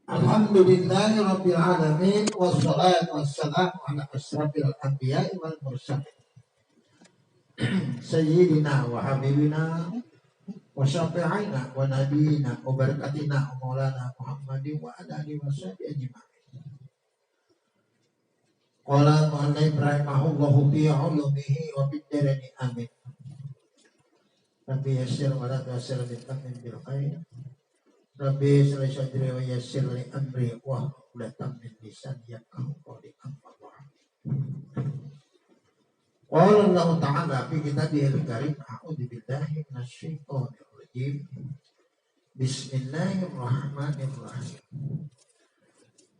Alhamdulillahi rabbil alamin wassalatu wassalamu ala asyrafil anbiya'i wal mursalin sayyidina wa habibina wa syafi'ina wa nabiyina wa barakatina wa maulana Muhammadin wa ala alihi wa sahbihi ajma'in. Qala mu'allif rahimahullahu fi 'ulumihi wa bid-darani amin. Rabbi yassir wa la tu'assir bil khair. Rabbi sholli sadri wa yassir li amri wa hlul min lisani yafqahu qawli amma ba'd. Qala Allah Ta'ala fi kitabihil karim a'udzu billahi minasy syaithanir rajim. Bismillahirrahmanirrahim.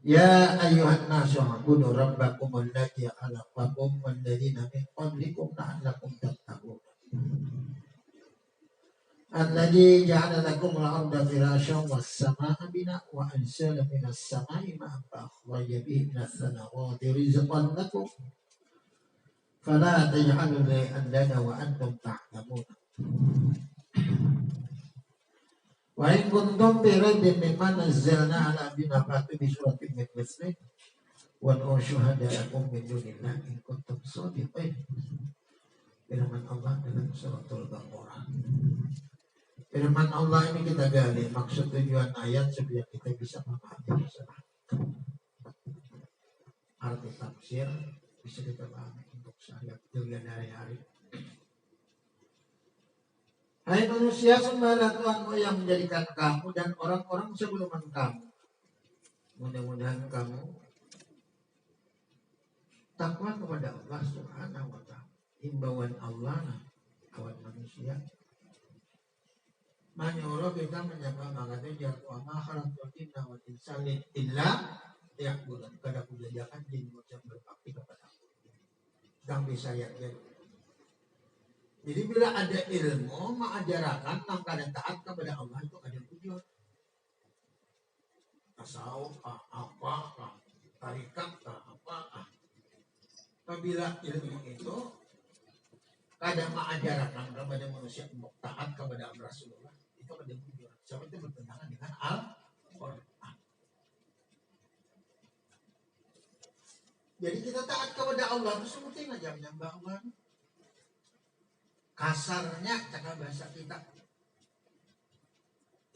Ya ayyuhan nasu ubudu rabbakum alladzi khalaqakum wal ladzina min qablikum la'allakum tattaqun. Alladzi ja'ala lakum al-ardha firasyan was-samaa'a binaa'a wa anzala minas samaa'i maa'an fa akhraja bihi minas thamarati rizqan lakum fala taj'alu lillahi andada wa antum ta'lamun. Wa in kuntum fi raibin mimma nazzalna 'ala abdina fa'tu bi suratin min mithlihi wa ad'u syuhada'akum min dunillahi in kuntum shadiqin. Firman Allah dalam suratul Baqarah. Firman Allah ini kita gali maksud tujuan ayat supaya kita bisa memahami masalah arti tafsir bisa kita pahami untuk syariat dunia hari-hari. Hai manusia, sembahlah Tuhanmu yang menjadikan kamu dan orang-orang sebelum kamu. Mudah-mudahan kamu takwa kepada Allah Subhanahu wa ta'ala. Himbauan Allah kawan manusia menyuruh kita menyembah makanya jatuh amalan jinna wa insani illa ya'budun. Kada kujadikan jin yang berbakti kepada aku dan bisa yakin. Jadi bila ada ilmu mengajarkan tentang keadaan taat kepada Allah itu ada tujuan. Tasawuf apa tarikat apa. Apabila ilmu itu kadang mengajarkan kepada manusia untuk taat kepada Rasulullah, itu ada tujuan. Sebab itu bertentangan dengan Al-Quran. Jadi kita taat kepada Allah itu seperti aja menyembah Allah. Kasarnya cakap bahasa kita.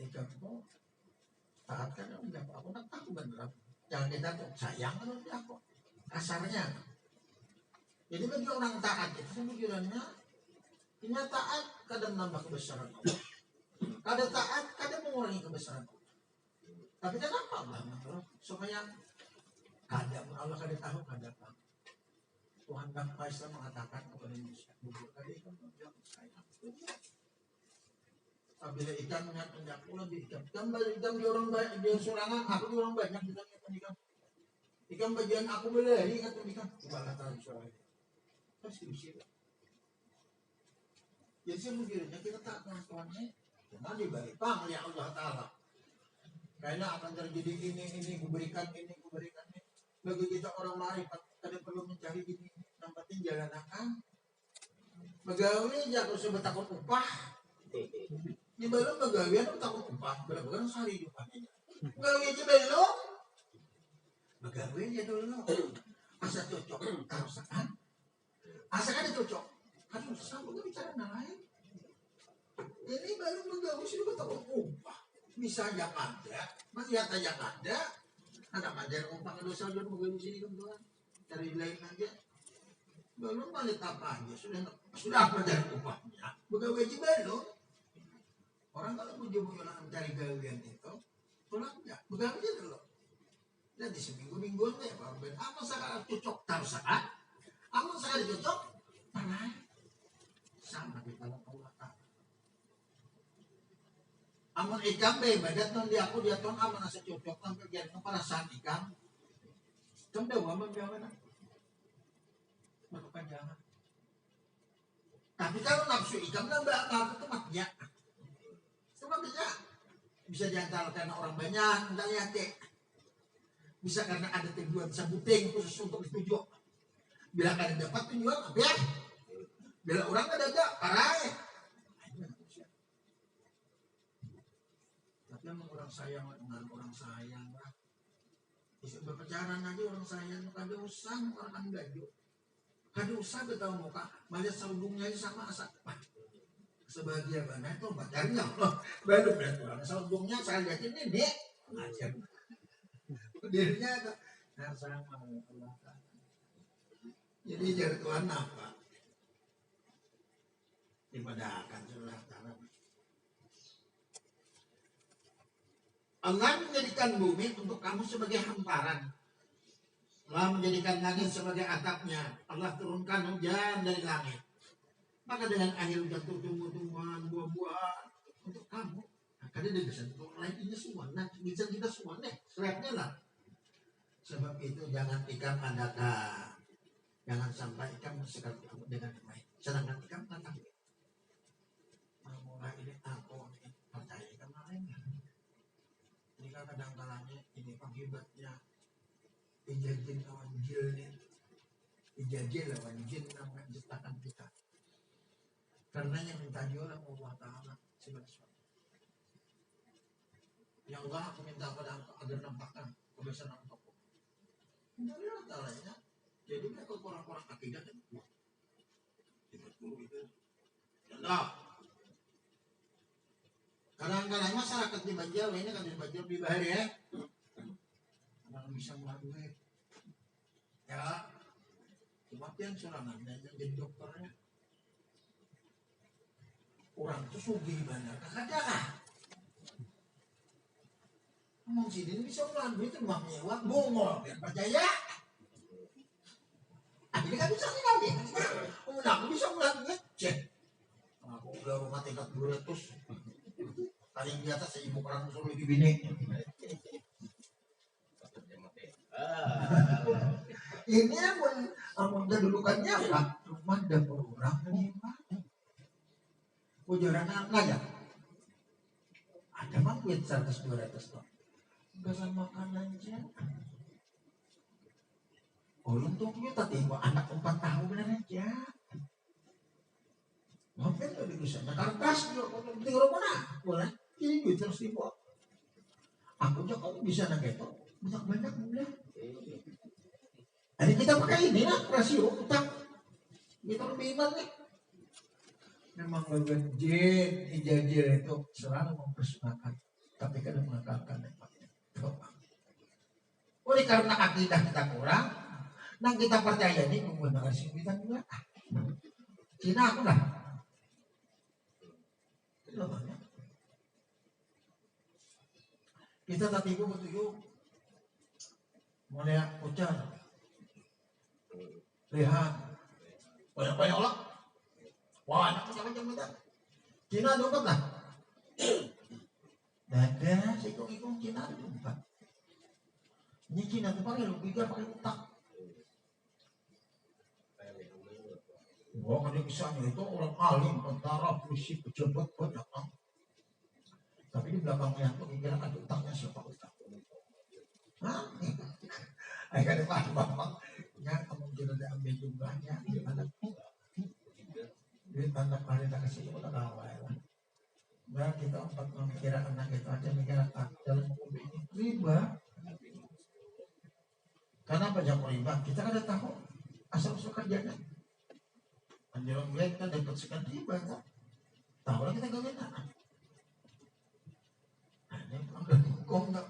Kamu taat kan menyembah aku nak tahu benar. Jangan kita tuh sayang kalau aku. Kasarnya. Jadi bagi orang taat itu pemikirannya punya taat kadang menambah kebesaran Allah. Kadang taat kadang mengurangi kebesaran Allah. Tapi kenapa Allah menurut supaya kadang Allah kadang tahu kadang tahu. Tuhan dan Islam mengatakan kepada manusia, bubur tadi ikan menjauh sayang. Apabila ikan menjauh pulang di ikan di orang banyak di sorangan, aku di orang banyak di ikan. Ikan bagian aku berlari kata ikan. Coba kata suara itu. Pasti usir. Jadi sebetulnya kita tak tahu Tuhannya, jangan dibalik pang ya Allah Taala. Karena akan terjadi ini, kuberikan ini. Bagi kita orang marifat, kadang perlu mencari ini. Nampatin jalan akan Begawi jago sebut takut upah. Di belum begawian takut upah. Begawian sehari upahnya. Begawi aja belum. Begawi aja dulu. Asa cocok karusakan. Asa ada cocok. Aduh sama gue bicara lain. Ini baru begawi sudah takut upah. Bisa yang ada. Masih ada yang ada. Ada majar upah dosa udah begawi sini kan Tuhan. Cari lain aja. Belum balik apa aja sudah mencari upahnya begawi aja belum. Orang kalau punya mencari gawian itu pulang enggak begawi aja dulu. Dan di seminggu-minggu nih baru apa sekarang cocok taruh saat apa sekarang cocok mana sama di dalam Allah Ta'ala. Amun ikan badat non di aku dia ton aman asa cocok sampai jadi perasaan ikan kemdewa membiarkan berkepanjangan. Tapi kalau nafsu ikan nambah apa itu matinya. Sebabnya bisa diantara karena orang banyak, entah ya bisa karena ada tujuan sebuting khusus untuk dituju. Bila ada dapat tujuan apa ya? Bila orang ada parah. Tapi yang orang sayang dengan orang sayang lah. Bisa berpacaran aja orang sayang, kada usah orang baju. Kada usah betah muka, malah saudungnya sama asak. Sebahagia mana itu pacarnya loh. Baru berat orang saudungnya saya lihat ini dek. Ngajar. Dirinya ada. Nah sama Allah. Jadi jadi Tuhan apa? Dipadahkan sudah tanam. Allah menjadikan bumi untuk kamu sebagai hamparan. Allah menjadikan langit sebagai atapnya. Allah turunkan hujan dari langit. Maka dengan air hujan tumbuh-tumbuhan, buah-buahan untuk kamu. Nah, karena dia bisa untuk lain ini semua. Nah, bisa kita semua nih, selebnya lah. Sebab itu jangan ikan andaka. Jangan sampai ikan bersekal kamu dengan baik. Sedangkan ikan tak mulai ini aku percaya ikan lain. Jika kadang-kadangnya ini penghebatnya ijazin lawan jil nih. Ijazin lawan jil namanya ciptakan kita. Karena yang minta jual Allah Ta'ala sebagai ya Allah aku minta pada engkau agar nampakkan kebesaran engkau. Dari Allah Ta'ala ya. Jadi mereka orang-orang akidah dan tidak guru itu. Contoh. Kadang-kadang masyarakat di Banjar ini kan di Banjar di Bahari ya. Orang bisa melalui ya. Cuma yang serangan dan yang jadi dokternya. Orang itu sugih banyak, kakak lah. Ngomong sini bisa melalui itu rumah mewah, bongol, biar percaya. Akhirnya kan bisa tinggal dia. Aku bisa melalui cek. Aku udah rumah tingkat 200. Paling di atas saya ibu orang suruh di bini. Ini amun kedudukannya apa? Rumah dapur orang mewah. Ujaran aja. Ada mah duit 100-200 ton. Enggak sama makan aja. Untungnya tadi anak 4 tahun aja. Ngapain tuh di sana? Kartas tinggal mana? Boleh. Ini duit terus dibawa. Aku aja kamu bisa nang itu. Banyak boleh. Jadi kita pakai ini lah rasio utang. Kita lebih iman nih. Memang jin, ijazil itu selalu mempersembahkan, tapi kadang mengakalkan nikmatnya. Oleh karena akidah kita kurang, dan kita percaya ini menggunakan kita juga. Cina aku lah. Kita tadi betul mulai ucar, lihat, banyak-banyak Allah. Wah, anak macam-macam kita. Cina dompet lah. Dada, sikung-ikung Cina dompet. Ini Cina tuh pakai logika, pakai otak. Wah, ada kisahnya itu orang alim, tentara, polisi, pejabat banyak. Tapi di belakangnya itu kira ada otaknya siapa otak? Hah? Ayo ada apa? Ya, kemungkinan dia ambil jumlahnya. Gimana? Duit tanda hari tak kasih kita tahu ya. Nah kita untuk memikirkan anak itu aja mikirkan dalam hukum ini riba. Karena pajak riba kita kan tahu asal usul kerjanya. Anjuran gue kita dapat sekian riba kan. Tahu lah kita gak enak. Ini udah hukum tak.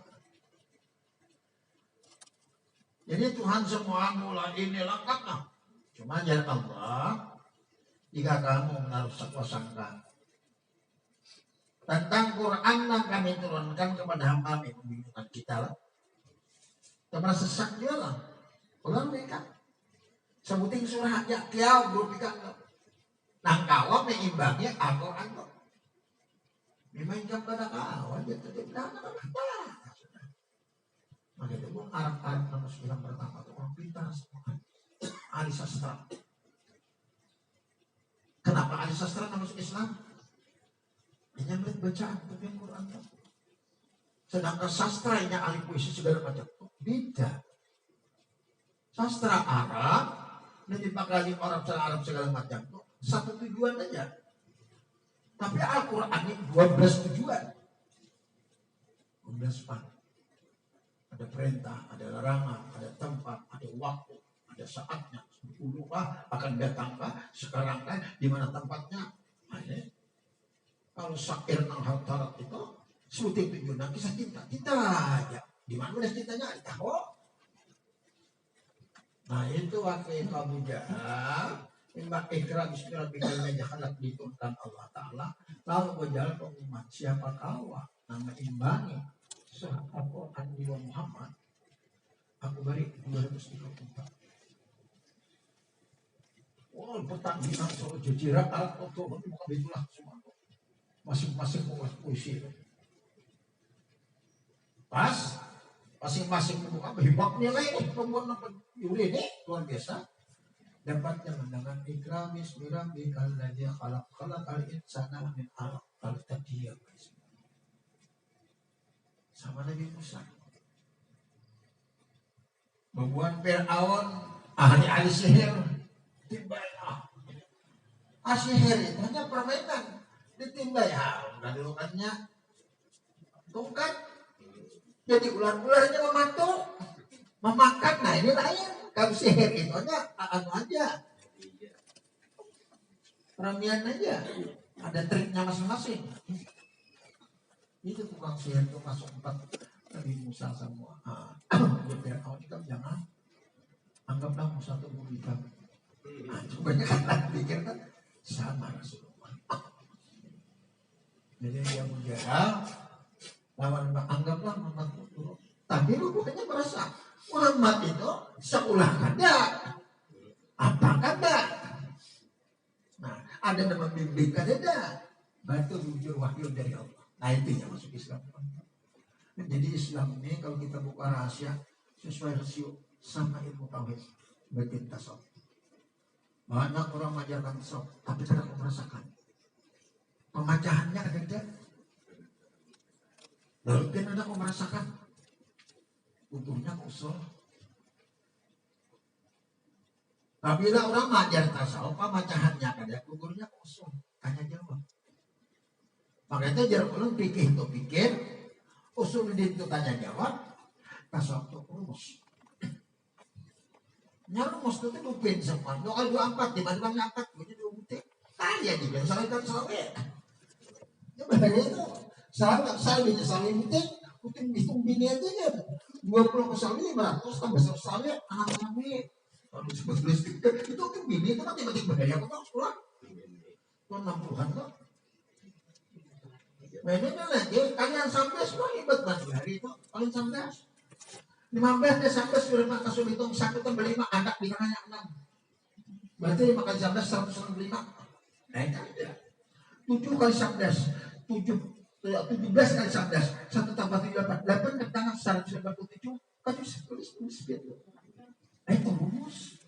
Jadi Tuhan semua mulai ini lengkap lah. Cuma jangan Allah. Jika kamu menaruh sangka tentang Quran yang kami turunkan kepada hamba kami membingungkan kita lah. Kita sesak dia lah. Ulang mereka. Sebuting surah ya kiau berupikan lah. Nangkawa meimbangnya Al-Quran lah. Dimainkan pada kawan dia tetap datang lah. Maka itu pun Arab-Arab nomor 9 pertama itu orang pintar semua. Ahli sastra. Kenapa ahli sastra masuk Islam? Hanya melihat bacaan tapi yang Quran. Sedangkan sastra yang ahli puisi segala macam beda. Sastra Arab yang dipakai orang segala macam itu satu tujuan aja. Tapi Al-Quran ini 12 tujuan. span. Ada perintah, ada larangan, ada tempat, ada waktu, ada saatnya. Dulu akan datang sekarang kan di mana tempatnya? Ada. Kalau syair nang hatarat itu syuting tujuan kisah cinta, kita aja. Di mana cintanya? Tahu. Nah itu waktu kamu jahat. Imbak ikrar bismillah bikalnya jahalat diturunkan Allah Ta'ala. Lalu berjalan pengumuman siapa kau? Nama imbangi sahabat Andi Muhammad. Aku beri 234. Oh pertandingan soal jajaran alat foto itu bukan itulah semua. Masing-masing membuat puisi. Pas masing-masing membuka hebatnya lagi pembuat Yuri ini luar biasa. Dapatnya mendengar ikram bismillah kalladzi khalaqal insana min 'alaq al-taqiyya. Sama Nabi Musa. Membuat Fir'aun ahli sihir timbayah. Sihir itu hanya permainan. Ditimbai udah dilukannya tongkat. Jadi ular-ularnya memakan. Nah ini lain. Kalau sihir itu aja peramian aja, ada triknya masing-masing. Itu tukang sihir itu masuk 4 Nabi Musa semua. Fir'aun kita jangan anggaplah Musa itu bukan. Coba kan pikir kan sama Rasulullah. Jadi dia menjara lawan anggaplah Muhammad itu. Tapi lu bukannya merasa Muhammad itu seolah ada, apakah enggak? Nah, ada nama bimbing kan ada, batu jujur wahyu dari Allah. Nah itu yang masuk Islam. Jadi Islam ini kalau kita buka rahasia sesuai rasio sama ilmu tauhid, batin tasawuf. Banyak orang mengajarkan tasawuf, tapi tidak merasakan pemacahannya ada tidak? Lalu kan ada merasakan utuhnya usul. Apabila orang mengajar tasawuf, pemacahannya ada ukurnya usul. Tanya jawab. Makanya jarak ulun pikir itu pikir, usul itu tanya jawab, tasawuf itu rumus. Rumus itu dupin semua. 2 kali 2 4, dibanding 4, jadi 2 butir. Tanya juga, salahkan salahnya. Itu bahaya itu. Salah butir. Puting hitung bini aja kan 20 kali 500 tambah 100 kali anak-anak ini kalau sebut listrik itu kan bini itu kan tiba-tiba bahaya kok sekolah itu 60-an kok mainnya lagi kalian sampai semua hebat banget hari itu kalian sampai 15 dia sampai sudah makan sulit hitung 1 tambah 5 anak di tengahnya 6 berarti makan sampai 195 nah itu aja 7 kali 11 17 kali 11 1 tambah 7 8 8 tangan 187 kan bisa tulis itu. Nah itu rumus.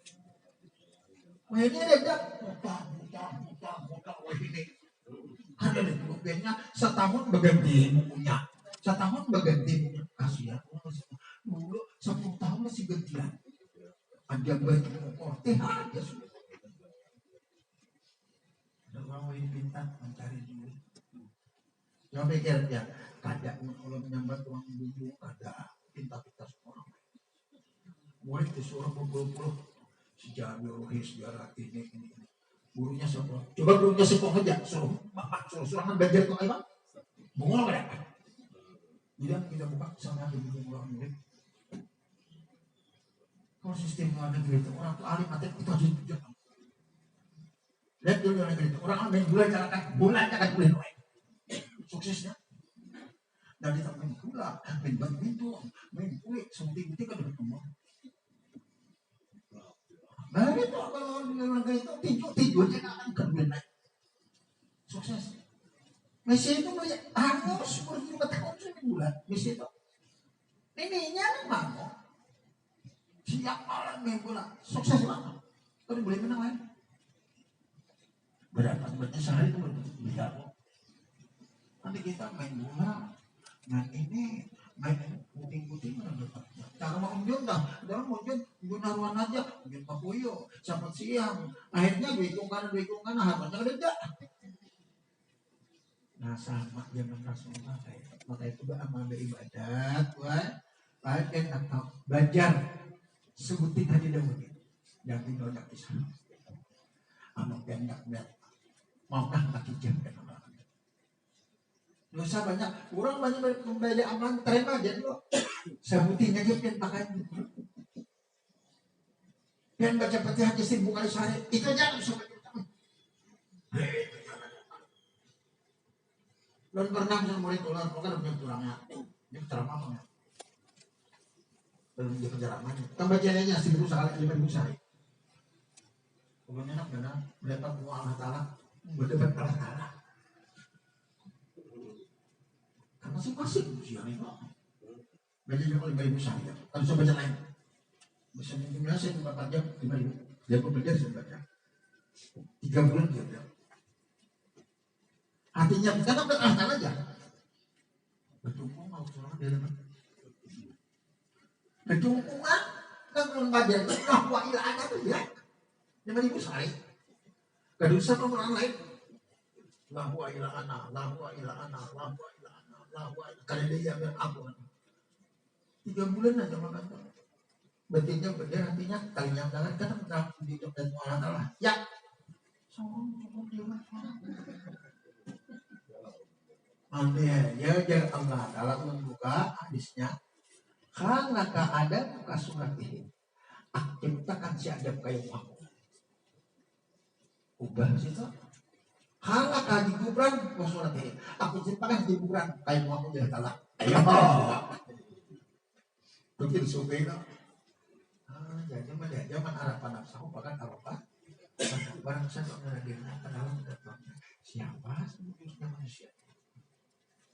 Wah ini ada muta ini. Ada di bukunya setahun berganti bukunya. Setahun berganti bukunya. Kasihan dulu 10 tahun masih gantian. Ada baju korte aja sudah. Ada orang yang pintar mencari duit. Yang pikir ya, kadang kalau menyambat uang bumbu ada pintar-pintar semua. Murid disuruh berpuluh-puluh sejarah biologi, sejarah ini. Gurunya siapa? Coba gurunya siapa aja, suruh belajar tuh apa? Bungol nggak? Tidak buka sama di orang murid. Kalau sistem luar negeri itu orang tuh alim mati itu harus dijaga. Lihat dulu luar negeri itu orang main bulan jangan boleh noy. Suksesnya dan kita main gula, main badminton, main kulit, something kan udah ketemu. Nah itu kalau di luar negeri itu tidur dia akan kembali naik. Sukses. Messi itu banyak harus 10 tahun sudah bulan. Messi itu ini memang siap malam main bola, sukses banget. Kalau boleh menang lain. Berapa sebenarnya sehari itu berapa? Nanti kita main bola, main ini, main puting-puting mana dapatnya. Cara mau unjun dah, orang mau unjun naruhan aja, unjun pakuyo, sampai siang. Akhirnya dua hitungan, harapannya ada. Nah Nah sama zaman Rasulullah kayak maka itu amal beribadat baik atau belajar sebutin tadi dahulu yang tidak bisa amal pendak mau tak kijam kan dosa banyak orang banyak membaca amalan terima aja dulu sebutin aja pian pakai pian baca Fatihah ke 1000 kali sehari itu aja bisa dan pernah bisa mulai tular bukan punya tulangnya ini ceramah banget belum di penjaraman kan bacanya 1000 sekali 5000 sehari pokoknya enak benar mendapat semua Allah Ta'ala berdebat Allah Ta'ala kan masing-masing usia itu bacanya kalau 5000 sehari kan bisa baca lain bisa minggu saya 4 jam 5000 dia belajar saya baca 3 bulan dia belajar hatinya kita kan berkata aja bertumpu mau sholat di dalam bertumpungan kan lembaga itu bahwa ilah ada tuh ya 5000 sehari kedusa pemeran lain lahwa ilah ana lahwa ilah ana lahwa ilah ana lahwa karena dia yang ampun 3 bulan aja makan berarti benar hatinya kalinya jangan kan pernah hidup dan Allah ya sombong dia ya jangan Allah Ta'ala membuka hadisnya karena ada buka surat ini ciptakan si adab kayak aku ubah situ karena kaji kubran buka surat ini aku ciptakan di kubran kayak aku dia kalah ayo mungkin supaya zaman harapan nafsu bahkan apa barang saya mengenai kenalan datangnya siapa sebenarnya manusia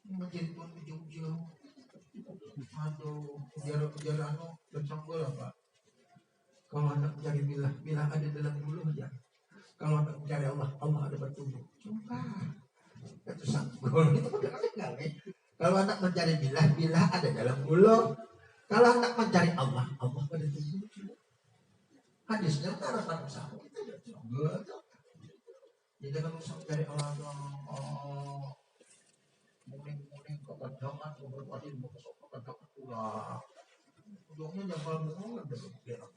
menjadi tuan jauh-jauh aduh penjara dan sanggol apa kalau anak mencari bila ada dalam bulu aja kalau anak mencari Allah ada bertumbuh coba itu sanggol itu udah kali kalau anak mencari bila ada dalam bulu kalau anak mencari Allah pada tumbuh hadisnya harapan usaha kita jangan jadi kalau mencari Allah muning kepanjangan berwajib kepanjangan pula ujungnya jangan menolak dari pikiran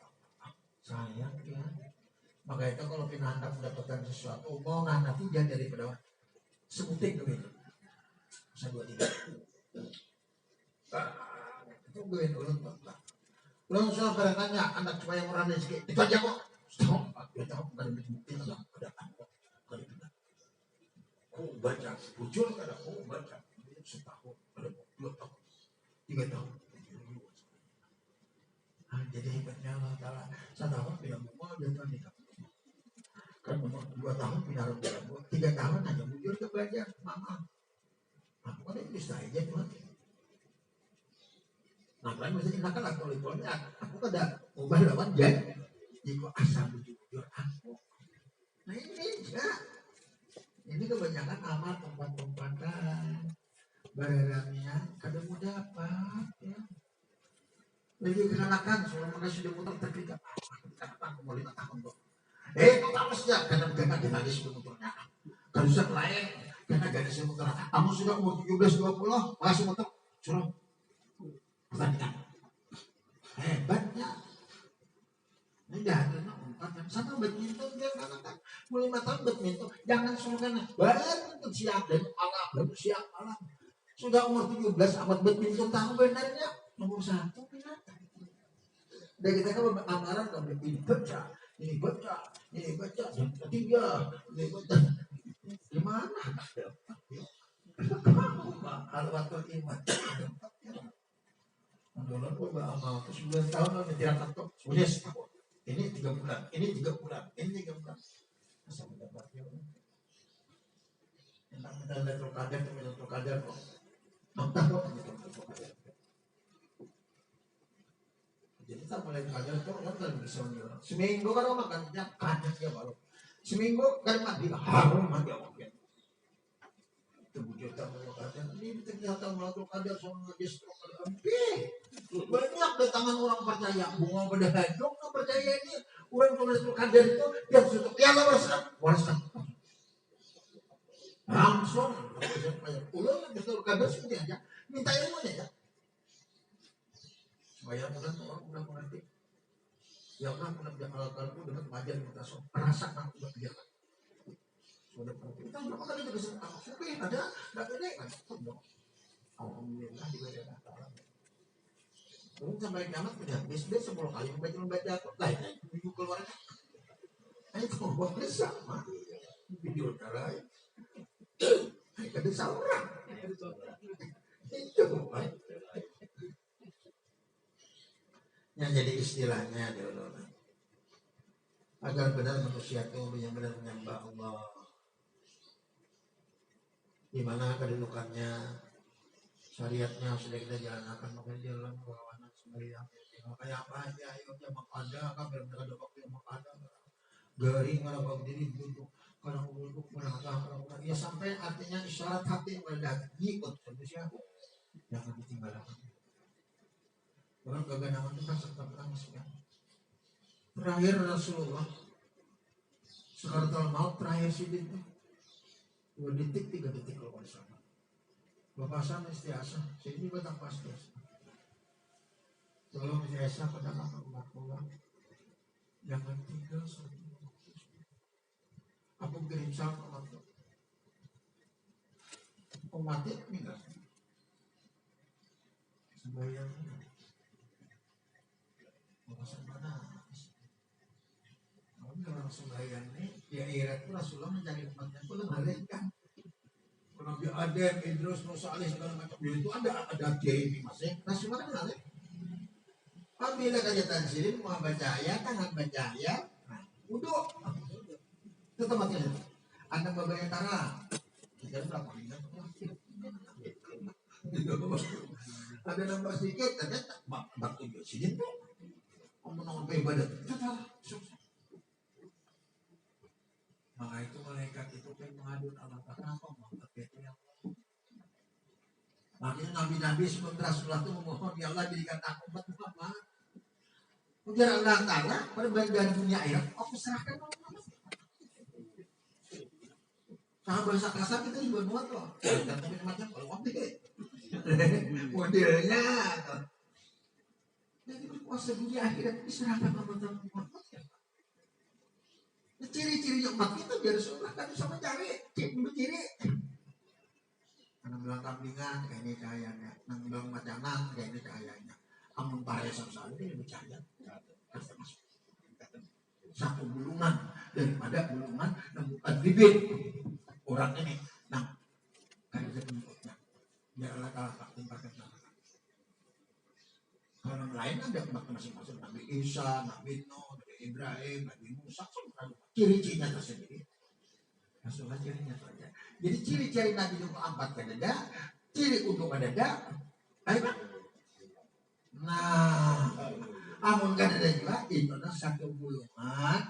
sayang ya maka itu kalau pindah mendapatkan sesuatu mau nanti jangan daripada sebutin dulu saya 2 3 itu gue dulu belum soal barangnya anak cuma yang orang rezeki itu aja kok setahun 2 tahun bukan bukti ada aku baca jujur kada aku baca setahun ada 2 tahun 3 tahun jadi hebatnya Allah Ta'ala 1 tahun bilang mau dia tahun nikah kan 2 tahun pindah dalam 3 tahun hanya jujur ke belajar mama aku kan itu bisa aja tuh nah kan masih enakan lah kalau itu aku kada ubah lawan jadi kok asal jujur aku nah ini enggak ini kebanyakan amal tempat-tempatan barangnya kada mudah dapat ya lagi kenalakan soalnya makanya sudah muter terkita aku mau 5 tahun kok kok harus ya karena bukan gadis muternya kalau bisa lain karena gadis muter kamu sudah umur 17-20 masih muter suruh pertandingan hebatnya ini dah ada sama badminton dia katakan mulai 5 tahun badminton jangan sungkan badminton siang dan malam baru siang malam sudah umur 17 amat badminton tahu benarnya nomor 1 binatang dan kita kan amaran kalau ini baca yang ketiga ini baca gimana al-watul iman menurut pun amal 9 tahun lalu tidak takut sudah setahun ini 3 bulan, ini 3 bulan, ini 3 bulan. Masa mendapatnya? Enak kita Lailatul Qadar itu Lailatul Qadar kok. Entah kok Lailatul Qadar. Jadi tak mulai Qadar itu orang kan bisa menjual. Seminggu kan orang makan banyak ya baru. Seminggu kan mati harum mati orang. Itu bujur tak Lailatul Qadar. Ini ternyata Lailatul Qadar sama gestok lebih. Banyak datangan orang percaya bunga pada hajung nggak percaya ini orang tulis Qadar itu yang sudah piala warisan langsung ulang justru kader seperti aja minta ilmunya ya supaya orang udah mengerti ya Allah pernah menjalankanku dengan wajar kita so rasakan udah biarkan sudah penting kita udah makan itu bisa supaya ada nggak gede kan alhamdulillah diberi Allah terus sampai kiamat udah bis 10 kali membaca lain minggu keluarnya itu boleh sama video cara ada seorang itu yang jadi istilahnya dulu agar benar manusia itu benar-benar menyembah Allah di mana kedudukannya syariatnya sudah kita jalankan maka jalan kawanan sembahyang kayak apa aja ayo dia makada kan benar-benar ada waktu yang makada garing kalau berdiri duduk kalau duduk merangkak ya sampai artinya isyarat hati meledak ikut manusia jangan ditinggalkan orang keganangan itu kan serta berangkat terakhir Rasulullah sekaratul maut terakhir sidin 2 detik 3 detik kalau bersama bapasan istiasa sini batang pasti tolong istiasa pada umat Allah jangan tinggal satu aku kirim salam umat itu tinggal sembahyang bapasan mana orang sembahyang ini di akhirat itu Rasulullah mencari umatnya itu malaikat Nabi Adam, Idrus, Musa alaih segala macam itu ada kiai ini masih Rasulullah kan ada apabila kenyataan sini mau baca ayat tangan baca ayat wudhu itu tempatnya anda membayar tanah kita berapa ada nambah sedikit ternyata waktu di sini tuh ngomong ibadat maka itu malaikat itu kan mengadun Allah kenapa itu yang makanya nabi-nabi sebelum Rasulullah itu memohon ya Allah jadikan aku umat Muhammad ujar Allah Ta'ala perbedaan dunia akhirat aku serahkan sama bahasa kasar kita juga buat loh dan tapi macam kalau kopi modelnya jadi berkuasa dunia akhirat diserahkan sama Muhammad ya ciri-cirinya umat kita biar surah kan bisa mencari ciri nang bilang kambingan kayak ini cahayanya nang bilang macanan kayak ini cahayanya amun paraya sama ini lebih cahaya satu bulungan daripada bulungan bukan bibit orang ini nah kayak bentuknya biarlah kalah takut pakai orang lain ada umat masing-masing Nabi Isa, Nabi Nuh, Nabi Ibrahim, Nabi Musa ciri-cirinya tersendiri Rasulullah cirinya saja jadi ciri-ciri Nabi 24 kan ada ciri untuk ada ayo nah amun kan ada juga itu adalah satu golongan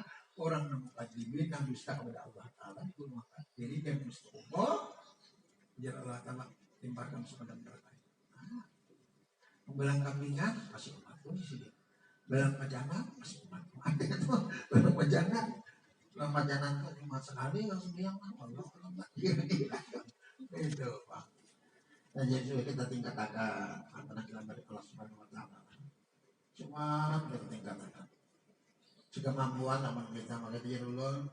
orang menemukan diri yang dusta kepada Allah Ta'ala di golongan jadi dia mesti umur biar Allah Ta'ala timpakan sepada mereka belang kambingan masih umat pun di sini belang pajangan masih umat ada itu belang pajangan belang pajangan itu cuma sekali langsung bilang Allah itu Pak nah jadi kita tingkatkan antara kita dari Allah Subhanahu Wa Taala cuma kita tingkatkan kemampuan aman kita maka dia dulu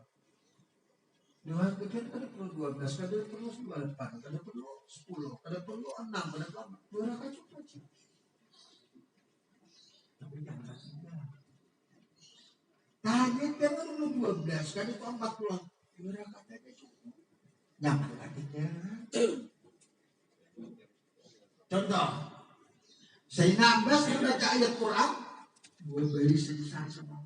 dua kita ada perlu 12 kada perlu 28 kada perlu 10 kada perlu 6 kada perlu 2 rakaat cukup tapi jangan rasanya tadi kan perlu 12 kan itu 40 2 rakaat aja cukup jangan lagi contoh Sayyidina Abbas membaca ayat Quran gue beri sebesar sama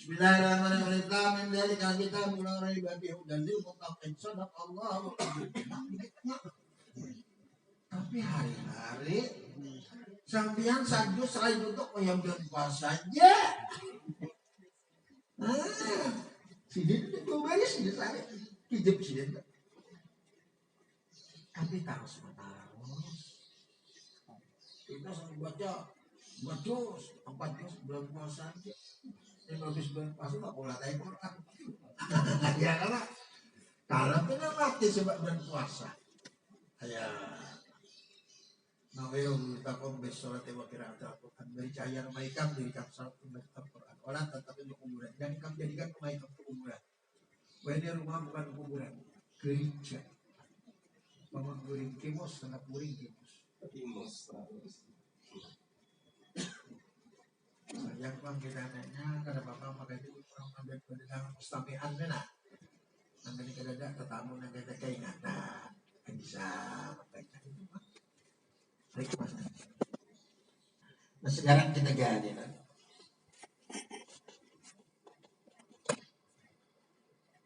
Bismillahirrahmanirrahim dari kita mulai bagi dalil mutaqin sadaqallahu tapi hari-hari sampean sajud selain untuk yang berpuasa saja sidin itu beres di saya hidup sidin tapi terus kita sampai baca 4 bulan puasa saja 15 bulan puasa tak boleh tahu Quran ya kan Kalau kita mati sebab bulan puasa. Ya. Nawayong takom besolat wa qira'at al-Qur'an dari cahaya kebaikan dirikan salat membaca Al-Qur'an. Orang tetap di kuburan. Jangan kamu jadikan kebaikan kuburan. Ini rumah bukan kuburan. Gereja. Bangun guring kimos, sangat guring kimos. Yang bang kita nanya kada bapak maka itu orang ambil pendengar mustami'an benar. Nanti kada ada tetamu nanti kita keingatan bisa membaca itu. Baik mas. Nah sekarang kita gali lah.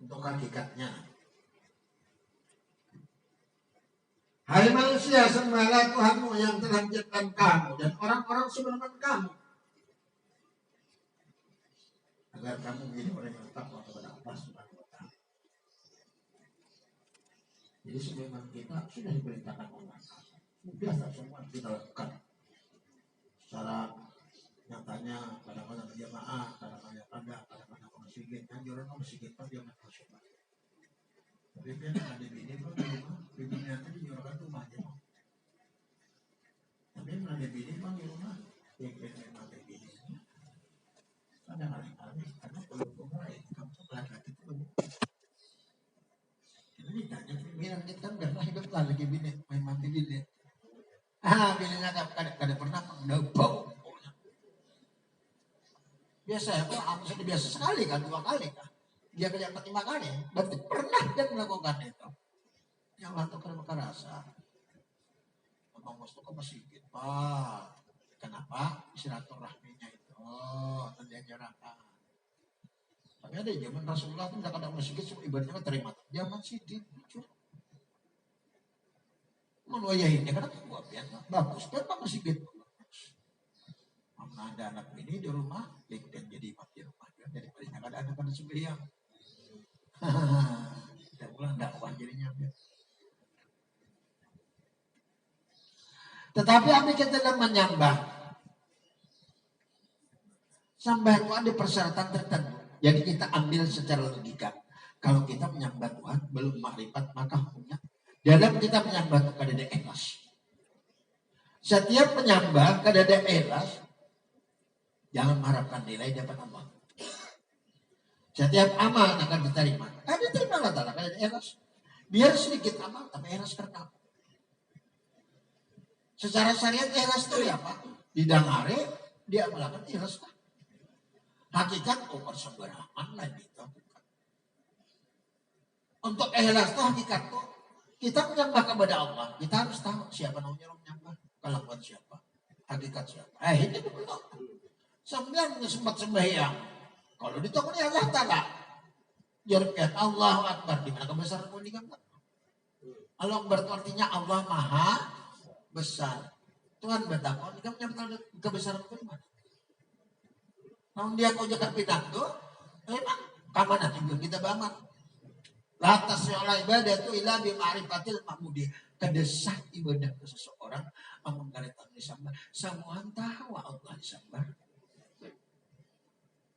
Untuk hakikatnya. Hai manusia, sembahlah Tuhanmu yang telah menciptakan kamu dan orang-orang sebelum kamu. Agar kamu menjadi orang yang takwa kepada Allah Subhanahu wa Ta'ala. Jadi sebelum kita sudah diperintahkan Allah. Biasa semua kita lakukan. Secara nyatanya kadang-kadang jamaah, kadang-kadang masjid, anjuran masjid pun jangan bersyukur. Tapi kan ada bini pun di rumah, bininya itu dinyuruhkan rumahnya. Tapi ada bini pun di rumah, yang ada bininya. Kadang-kadang karena belum mulai, kamu laki-laki itu belum. Jadi ditanya, bilang kita kan udah hidup lagi bini, main mati bini. Bininya kada pernah mendebau. Biasa ya, kok biasa sekali kan, 2 kali kan. Dia kerja 5 kali, berarti pernah dia melakukan itu. Yang lakukan perkara rasa. Abang Mas kok masih gitu, Pak. Kenapa? Silaturahminya itu. Nanti ajarkan. Tapi ada zaman Rasulullah itu kadang masjid semua ibadahnya terima. Zaman sidin, lucu. Menwayah ini kadang buat biasa. Bagus, kenapa masjid gitu? Mana ada anak ini di rumah, dan jadi imam di rumah. Jadi paling ada anak pada sembahyang. Kita pulang dakwah jadinya. Tetapi apa kita dalam menyembah? Sembah itu ada persyaratan tertentu. Jadi kita ambil secara logika. Kalau kita menyembah Tuhan belum makrifat maka hukumnya dalam kita menyembah kepada dia ikhlas. Setiap menyembah kepada dia ikhlas, jangan mengharapkan nilai dapat Allah. Setiap amal akan diterima. Diterima Allah Ta'ala kepada dia ikhlas. Biar sedikit amal tapi ikhlas kerta. Secara syariat ikhlas itu apa? Didangare dia melakukan ikhlas. Hakikat sembarangan lain itu. Untuk ikhlas itu hakikat itu kita menyembah kepada Allah. Kita harus tahu siapa namanya orang menyembah. Kelakuan siapa. Hakikat siapa. Ini dulu. Sambil sempat sembahyang. Kalau ditakuni Allah Ta'ala. Jarpiat Allahu Akbar. Di mana kebesaran pun digambar. Allah Akbar itu artinya Allah Maha Besar. Tuhan betapa. Kamu nyampe kebesaran pun di mana? Namun dia kau jaga pidato, memang kapan nanti kita banget. Lantas seolah ibadah itu ilah bima'rifatil ma'mudi. Kedesak ibadah ke seseorang, amun kalian disambah, samuan tahu Allah disambah.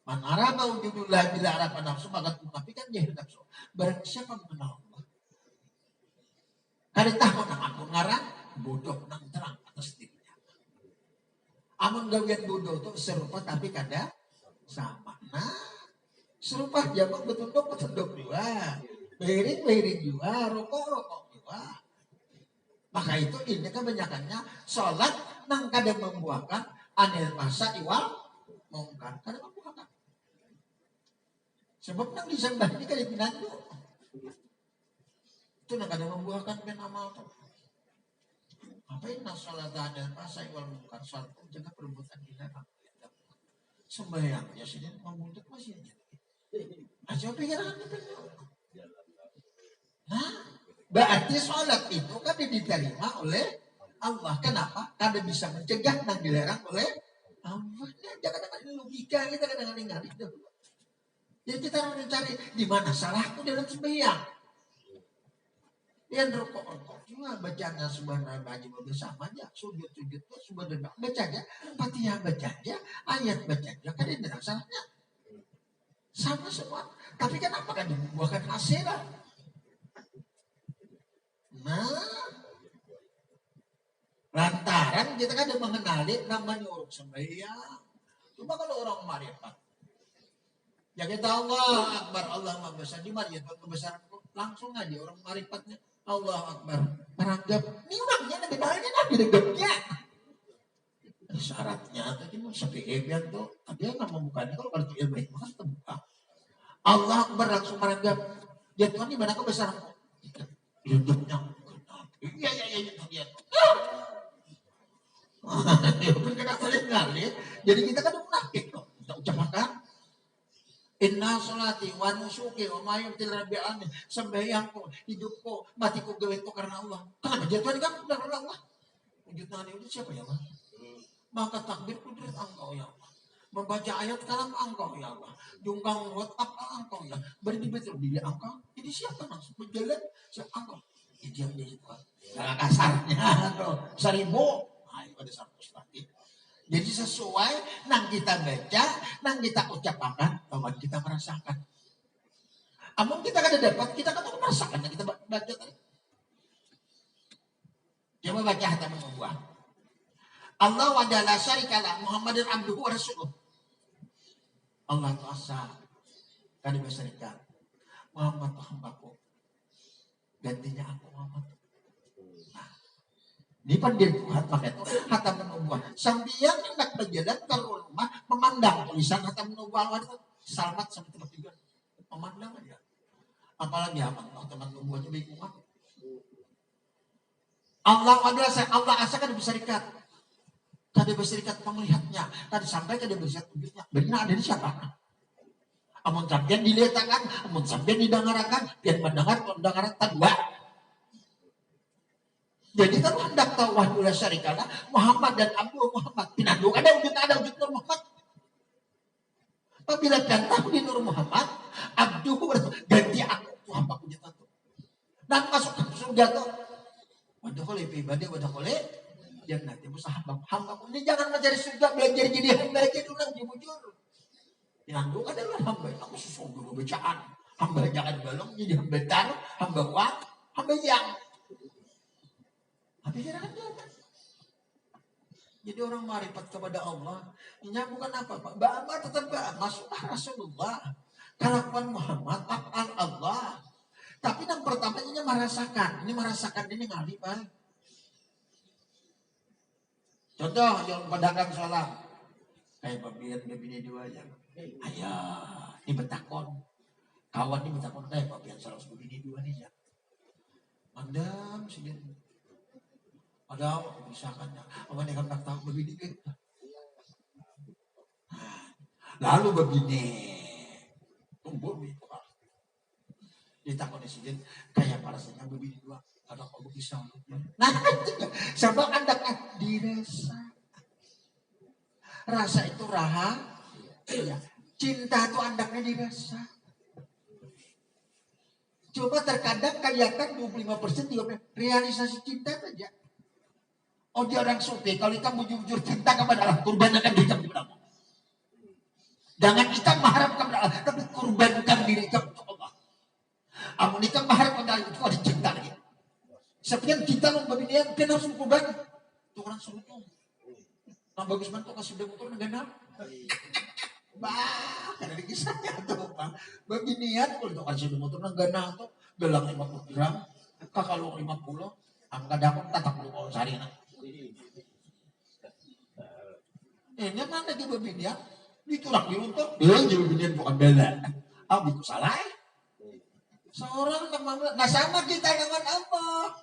Man araba wujudullah bila harapan nafsu, maka menafikan jahil nafsu. Barang siapa mengenal Allah. Kada tahu nang ampun ngarang, bodoh nang terang atas dirinya. Amun gawian bodoh itu serupa tapi kada sama. Nah, serupa jamak betunduk juga. Behiring juga, rokok juga. Maka itu ini kebanyakannya sholat nang kada membuahkan anil masa iwal mungkar. Kada membuahkan. Sebab nang disembah ini kada pinandu. Itu nang kada membuahkan ben amal tuh. Apa yang nang sholat anil masa iwal mungkar? Sholat pun jaga perbuatan dilarang. Sembahyang ya sini memuntut masih aja. Aja pikiran itu. Nah, berarti sholat itu kan diterima oleh Allah. Kenapa? Karena bisa mencegah dan dilarang oleh Allah. Jangan-jangan logika kita kadang-kadang ingat itu. Jadi kita harus mencari di mana salahku dalam sembahyang. Yang rokok cuma bacanya subhanallah aja bersama aja, sujud subhanallah baca aja, Fatihah baca aja, ayat baca aja, kan ini tidak salahnya. Sama semua. Tapi kenapa kan dibuahkan hasil? sekarang kita kan udah mengenali namanya orang sembahyang. Cuma kalau orang marifat, ya kita Allah Akbar, Allah Maha Besar. Di mana ya kebesaran langsung aja orang marifatnya Allah Akbar. Meranggap, ini orangnya nabi ini nabi dekatnya. Syaratnya tadi mau sampai hebat tuh, tapi yang nggak membukanya kalau pada tuh baik banget terbuka. Allah Akbar langsung meranggap, ya Tuhan di mana kebesaranmu? Hidupnya, iya dia. Jadi kita kan munafik kok. Kita ucapkan inna sholati wa nusuki wa ma yumtil rabbi'an, sembahyangku, hidupku, matiku gaweku karena Allah. Kenapa jatuhan kamu karena Allah? Wujudnya itu siapa ya Allah? Maka takbir kudrat engkau ya Allah. Membaca ayat kalam engkau ya Allah. Jungkang WhatsApp engkau ya. Beri betul diri engkau. Jadi siapa langsung berjalan siapa engkau? Ya diam di situ. Kalau kasarnya tuh 1000. Nah, itu ada 100 lagi. Jadi sesuai nang kita baca, nang kita ucapkan, bahwa kita merasakan. Amun kita kada dapat, kita kan merasakan yang kita baca tadi. Coba baca hatam nubuwah. Allah wa la syarikalah Muhammadin abduhu wa rasuluh. Allah itu asa kada berserikat. Muhammad itu hambaku. Gantinya aku Muhammad. Ini pandir Tuhan pakai itu hatam nubuwah. Sambil hendak berjalan keluar rumah memandang tulisan hatam nubuwah itu salmat sampai tempat tiga. Memandang aja. Apalagi apa teman nubuwahnya bingung. Allah asa kan berserikat. Kada berserikat pemelihatnya. Tadi sampai kada berserikat wujudnya. Benar ada di siapa? Amun sampean diletakan, amun sampean didengarakan, biar mendengar pendengaran tadwa. Jadi kan hendak tahu wahdu la syarikalah Muhammad dan Abdul Muhammad. Pinandu ada wujud Nur Muhammad. Apabila kan tahu di Nur Muhammad, Abdul ganti aku tuh hamba punya satu. Dan masuk ke surga tuh. Wadah boleh pribadi, wadah boleh yang nanti hamba ini jangan mencari surga belajar jadi hamba aja dulu nanti bujur. Pinandu adalah hamba. Aku susun dulu bacaan. Hamba jangan balong jadi hamba tar, hamba kuat, hamba yang. Jadi orang marifat kepada Allah, ini bukan apa-apa. Ba'ama tetap ba'ama, sunnah Rasulullah. Kalakuan Muhammad, af'al Allah. Tapi yang pertama ini merasakan. Ini merasakan, ini ngali, Pak. Contoh, yang pedagang sholat. Kayak papian, bini dua aja. Ayah, ini betakon. Kawan ini betakon, kayak papian sholat bini dua nih ya. Mandam, segini. Padahal misalkannya, apa nih kan tahu begini gitu. Lalu begini, tumbuh itu ditakoni sih kayak parasanya begini dua, ada kok bisa. Nah, sama anda kan dirasa, rasa itu raha, ya. Cinta itu andaknya dirasa. Coba terkadang kelihatan 25% juga realisasi cinta saja. Oh dia orang sufi, kalau kamu jujur cinta kepada Allah, kurbankan diri kamu kepada Allah. Jangan kita mengharap kepada Allah, tapi kurbankan diri kamu untuk Allah. Amun kita mengharap kepada Allah, itu ada cinta lagi. Sekian kita memberikan, kita harus kurban. Itu orang suruh. Nah bagus banget, kasih udah motor negara. Bah, karena di kisahnya tuh Pak. Beginian, kalau itu kasih udah motor negara tuh, gelang 50 gram, kakalung 50, angka dapat tatap lu sehari nak. Ini mana dia berbeda? Diturak diruntuk, dia berbeda bukan bela. Ah, itu salah. Seorang kemana? Nah sama kita dengan Allah.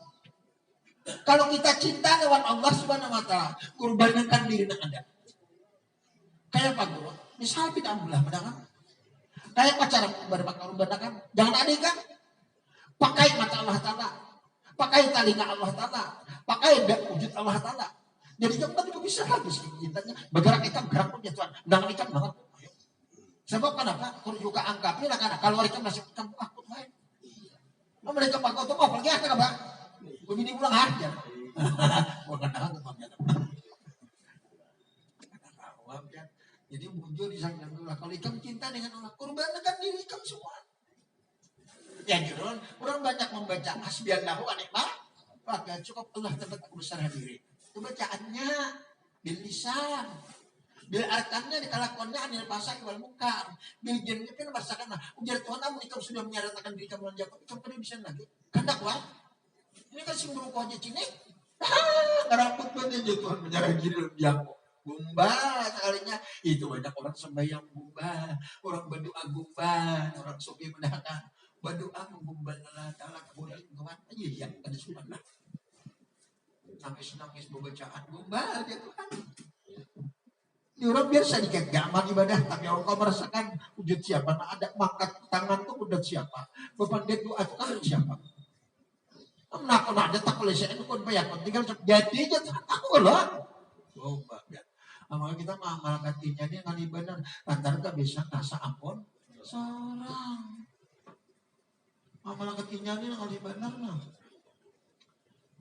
Kalau kita cinta dengan Allah Subhanahu Wa Taala, kurbankan diri Anda. Kayak apa guru? Misal kita ambil menangan. Kayak pacaran kurbankan. Jangan adaikan. Pakai mata Allah Taala. Pakai telinga Allah Ta'ala. Pakai wujud Allah Ta'ala. Jadi kamu tadi bisa habis cintanya. Bergerak ikan, gerak pun ya Tuhan. Jangan ikan banget. Sebab kenapa? Kalau juga angkapnya, kalau ikan masih ikan aku main. Oh, mereka pakai itu mau pergi apa Pak? Begini pulang aja. Bukan aku pakai. Jadi muncul di sana dulu. Kalau ikan cinta dengan Allah, kurbankan diri ikan semua. Ya jurun, orang banyak membaca hasbiallahu wa ni'mal wakil, cukup Allah tempat aku besar diri. Itu bacaannya bil lisan. Bil arkannya di kelakuannya anil pasai wal mungkar. Bil jinnya kan merasakan ujar Tuhan kamu ikam sudah menyatakan diri kamu dan Jacob. Ikam pada bisa lagi. Kandak wah. Ini kan sing berupa aja cine. Ngerambut banget aja Tuhan menjarah diri Jacob. Gumba sekalinya itu banyak orang sembahyang gumba, orang berdoa gumba, orang suki mendahakan berdoa menggumba Allah Taala kemudian kawan aja yang ada subhanallah nangis bacaan gumba aja Tuhan. Di orang biasa dikit gaman ibadah tapi orang kau merasakan wujud siapa? Nah ada mangkat tangan tuh wujud siapa? Bapak dia doa itu kan siapa? Nah kalau ada tak boleh saya itu kan banyak tinggal jadi aja aku lah. Oh mbak. Amal kita ngamal katinya ini ngali bener lantaran gak bisa kasa ampun seorang amal katinya ini ngali bener nah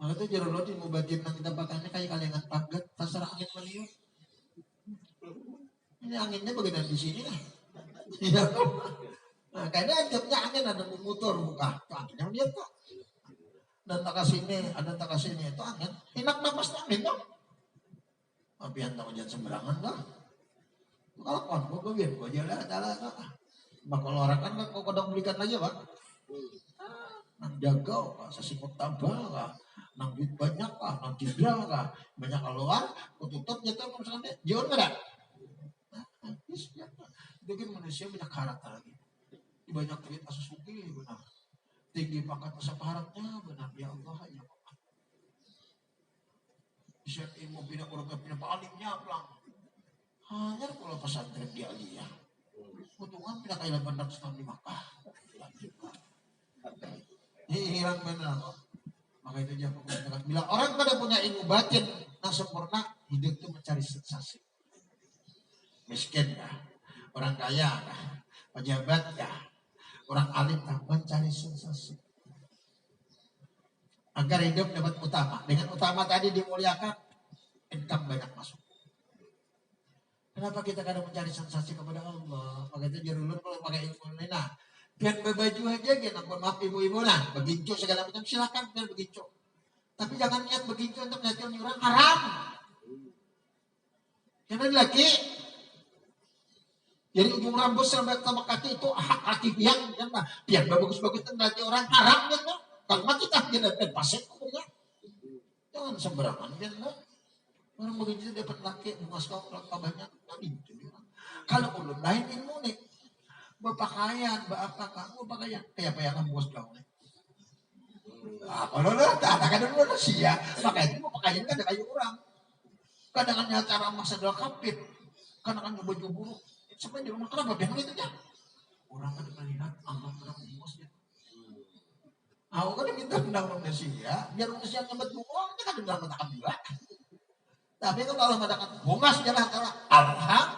maka itu jarang lo dimubatin nang kita pakannya kayak kalengan pagat pasar angin meliuk ini anginnya bagian di sini lah nah kayaknya jepnya angin ada memutur buka tuh anginnya lihat kok dan tak kasini ada tak kasini itu angin enak napas angin tuh tapi yang tahu jangan sembarangan lah. Kalau kon, gue biar gue jalan adalah bakal orang kan kau kodok belikan aja pak. Nang jagau, sesikut tabal, nang duit banyak kah, nang cidra kah, banyak keluar, kututup jatuh misalnya, jauh nggak ada. Jadi manusia banyak karakter lagi. Banyak duit asus suki benar. Tinggi pangkat masa paratnya benar ya Allah ya Allah. Bisa ilmu pindah orang pindah palimnya pelang. Hanya kalau pesantren dia aliyah. Kebetulan pindah kayak bandar setahun di Makkah. Ini hilang benar. Maka itu jangan mengatakan bila orang pada punya ilmu batin yang sempurna, hidup itu mencari sensasi. Miskin kah? Orang kaya kah? Pejabat kah? Orang alim kah? Mencari sensasi. Agar hidup dapat utama. Dengan utama tadi dimuliakan, income banyak masuk. Kenapa kita kadang mencari sensasi kepada Allah? Maka itu jarulun kalau pakai ilmu ini. Nah, biar berbaju aja, gitu. Maaf ibu-ibu, nah, begincu segala macam, silakan biar begincu. Tapi jangan niat begincu untuk nyakitin orang haram. Karena laki, jadi ujung rambut sampai tapak kaki itu hak kaki biang, biar bagus-bagus nanti orang haram, gitu. Kalau mati tak dia dapat pasir kuda. Jangan sembarangan dia lah. Orang begitu dapat laki muas kau kelapa banyak tadi itu. Kalau ulun lain ilmu nih, berpakaian, berapa kamu pakaian kayak apa yang muas kau nih. Kalau lah tak ada kadang dulu sih ya. Pakaian itu pakaian kan ada kayu orang. Kadang-kadang cara masa dua kapit, kadang-kadang baju buruk. Sebenarnya di rumah kenapa biar begitu ya? Orang kan melihat Allah orang muasnya. Aku kan minta undang manusia, biar manusia ngebat bunga, kita kan undang matakan juga. Tapi kalau matakan bunga sejarah antara Allah,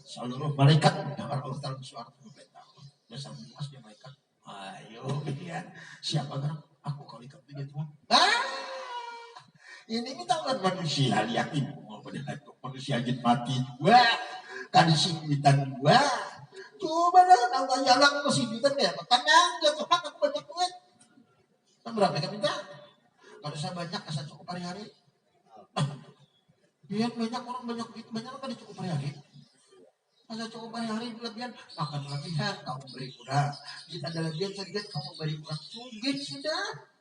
seluruh malaikat mendengar Allah dalam suara pemerintah. Dasar bunga dia malaikat. Ayo, ya. Siapa kan? Aku kalau ikat dia Tuhan. Ini minta kan manusia lihat ibu mau pada manusia jin mati juga, kan singgitan juga. Coba lah, nggak jalan ke singgitan ya, tenang, jatuh hak aku banyak duit. Berapa kan minta? Kalau saya banyak, saya cukup hari-hari. Biar banyak orang banyak kan cukup hari-hari. Masa cukup hari-hari berlebihan, makan lebihan, kamu beri kurang. Kita ada lebihan sedikit, kamu beri kurang. Sugit sudah.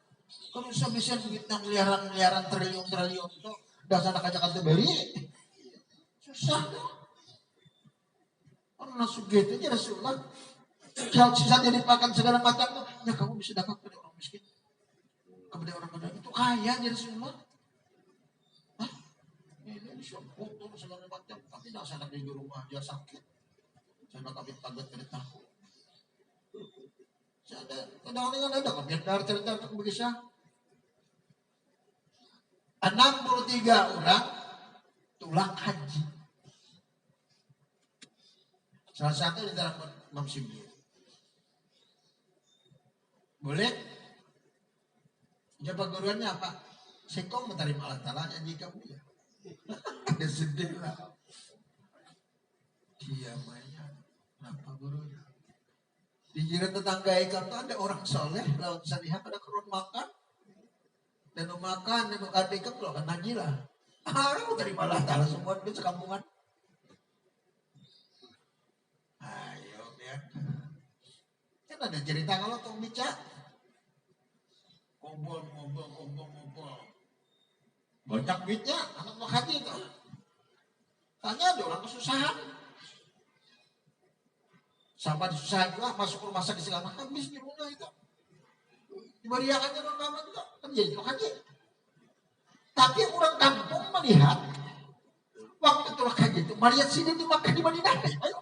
Kalau bisa duit yang miliaran triliun itu, dasar anak-anak itu beri. Susah dong. Karena sugit aja Rasulullah. Kalau sisa jadi makan segala macam, ya kamu bisa dapat pada orang miskin. Kepada orang kaya itu kaya jadi semua. Hah? Ini bisa foto segala macam, tapi tidak sadar di rumah aja sakit. Saya kami kaget dari tahu. Saya ada kadang-kadang ada kami dari cerita begitu. 63 orang tulang haji. Salah satu di dalam Imam Sibli. Boleh? Jabat guruannya apa? Singkong menerima Allah Ta'ala yang jika punya. Ada sedih lah. Dia banyak. Kenapa gurunya? Di jiran tetangga ikan itu ada orang soleh. Lalu saya lihat ada kerun makan. Dan makan, dan adik ikan kalau kan haji lah. Dari malah tanah semua duit sekampungan. Ayo lihat. Kan ada cerita kalau tong bicara. Kumpul. Banyak duitnya, anak mau haji itu. Tanya ada orang kesusahan. Sampai disusahan juga masuk rumah sakit segala habis di rumah itu. Diberiakannya orang kamu juga kan jadi haji. Tapi orang kampung melihat waktu itu haji itu melihat sini dimakan di Madinah. Ayo.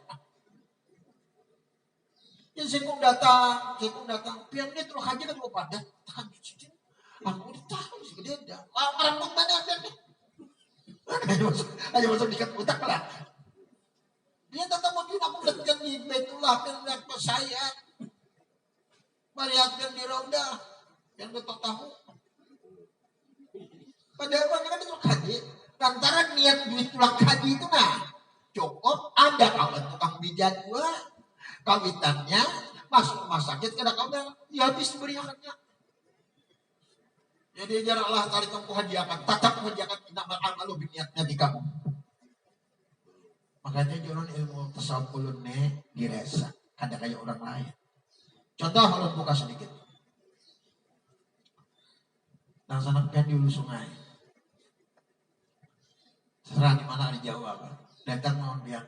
Yang singkong datang. Pian dia tuh haji kan juga pada tahajud sini. Aku ditahan sih gede dah. Orang pun mana pian nih. Ayo masuk dikat utak lah. Dia tetap mau aku dekat di Baitullah dan saya. Melihatkan di Raudah yang betok tahu. Padahal kan itu haji. Lantaran niat duit tulang haji itu cukup ada kalau tukang bijak gua kawitannya masuk rumah sakit kena kabar ya habis beriakannya. Jadi jaraklah tarik kamu hadiahkan, tatap hadiahkan tidak malu niatnya di kamu. Makanya jangan ilmu tasawuf diresa, ada kayak orang lain. Contoh kalau buka sedikit. Nang sanakkan di hulu sungai. Serah di mana di Jawa kan. Datang mau biar.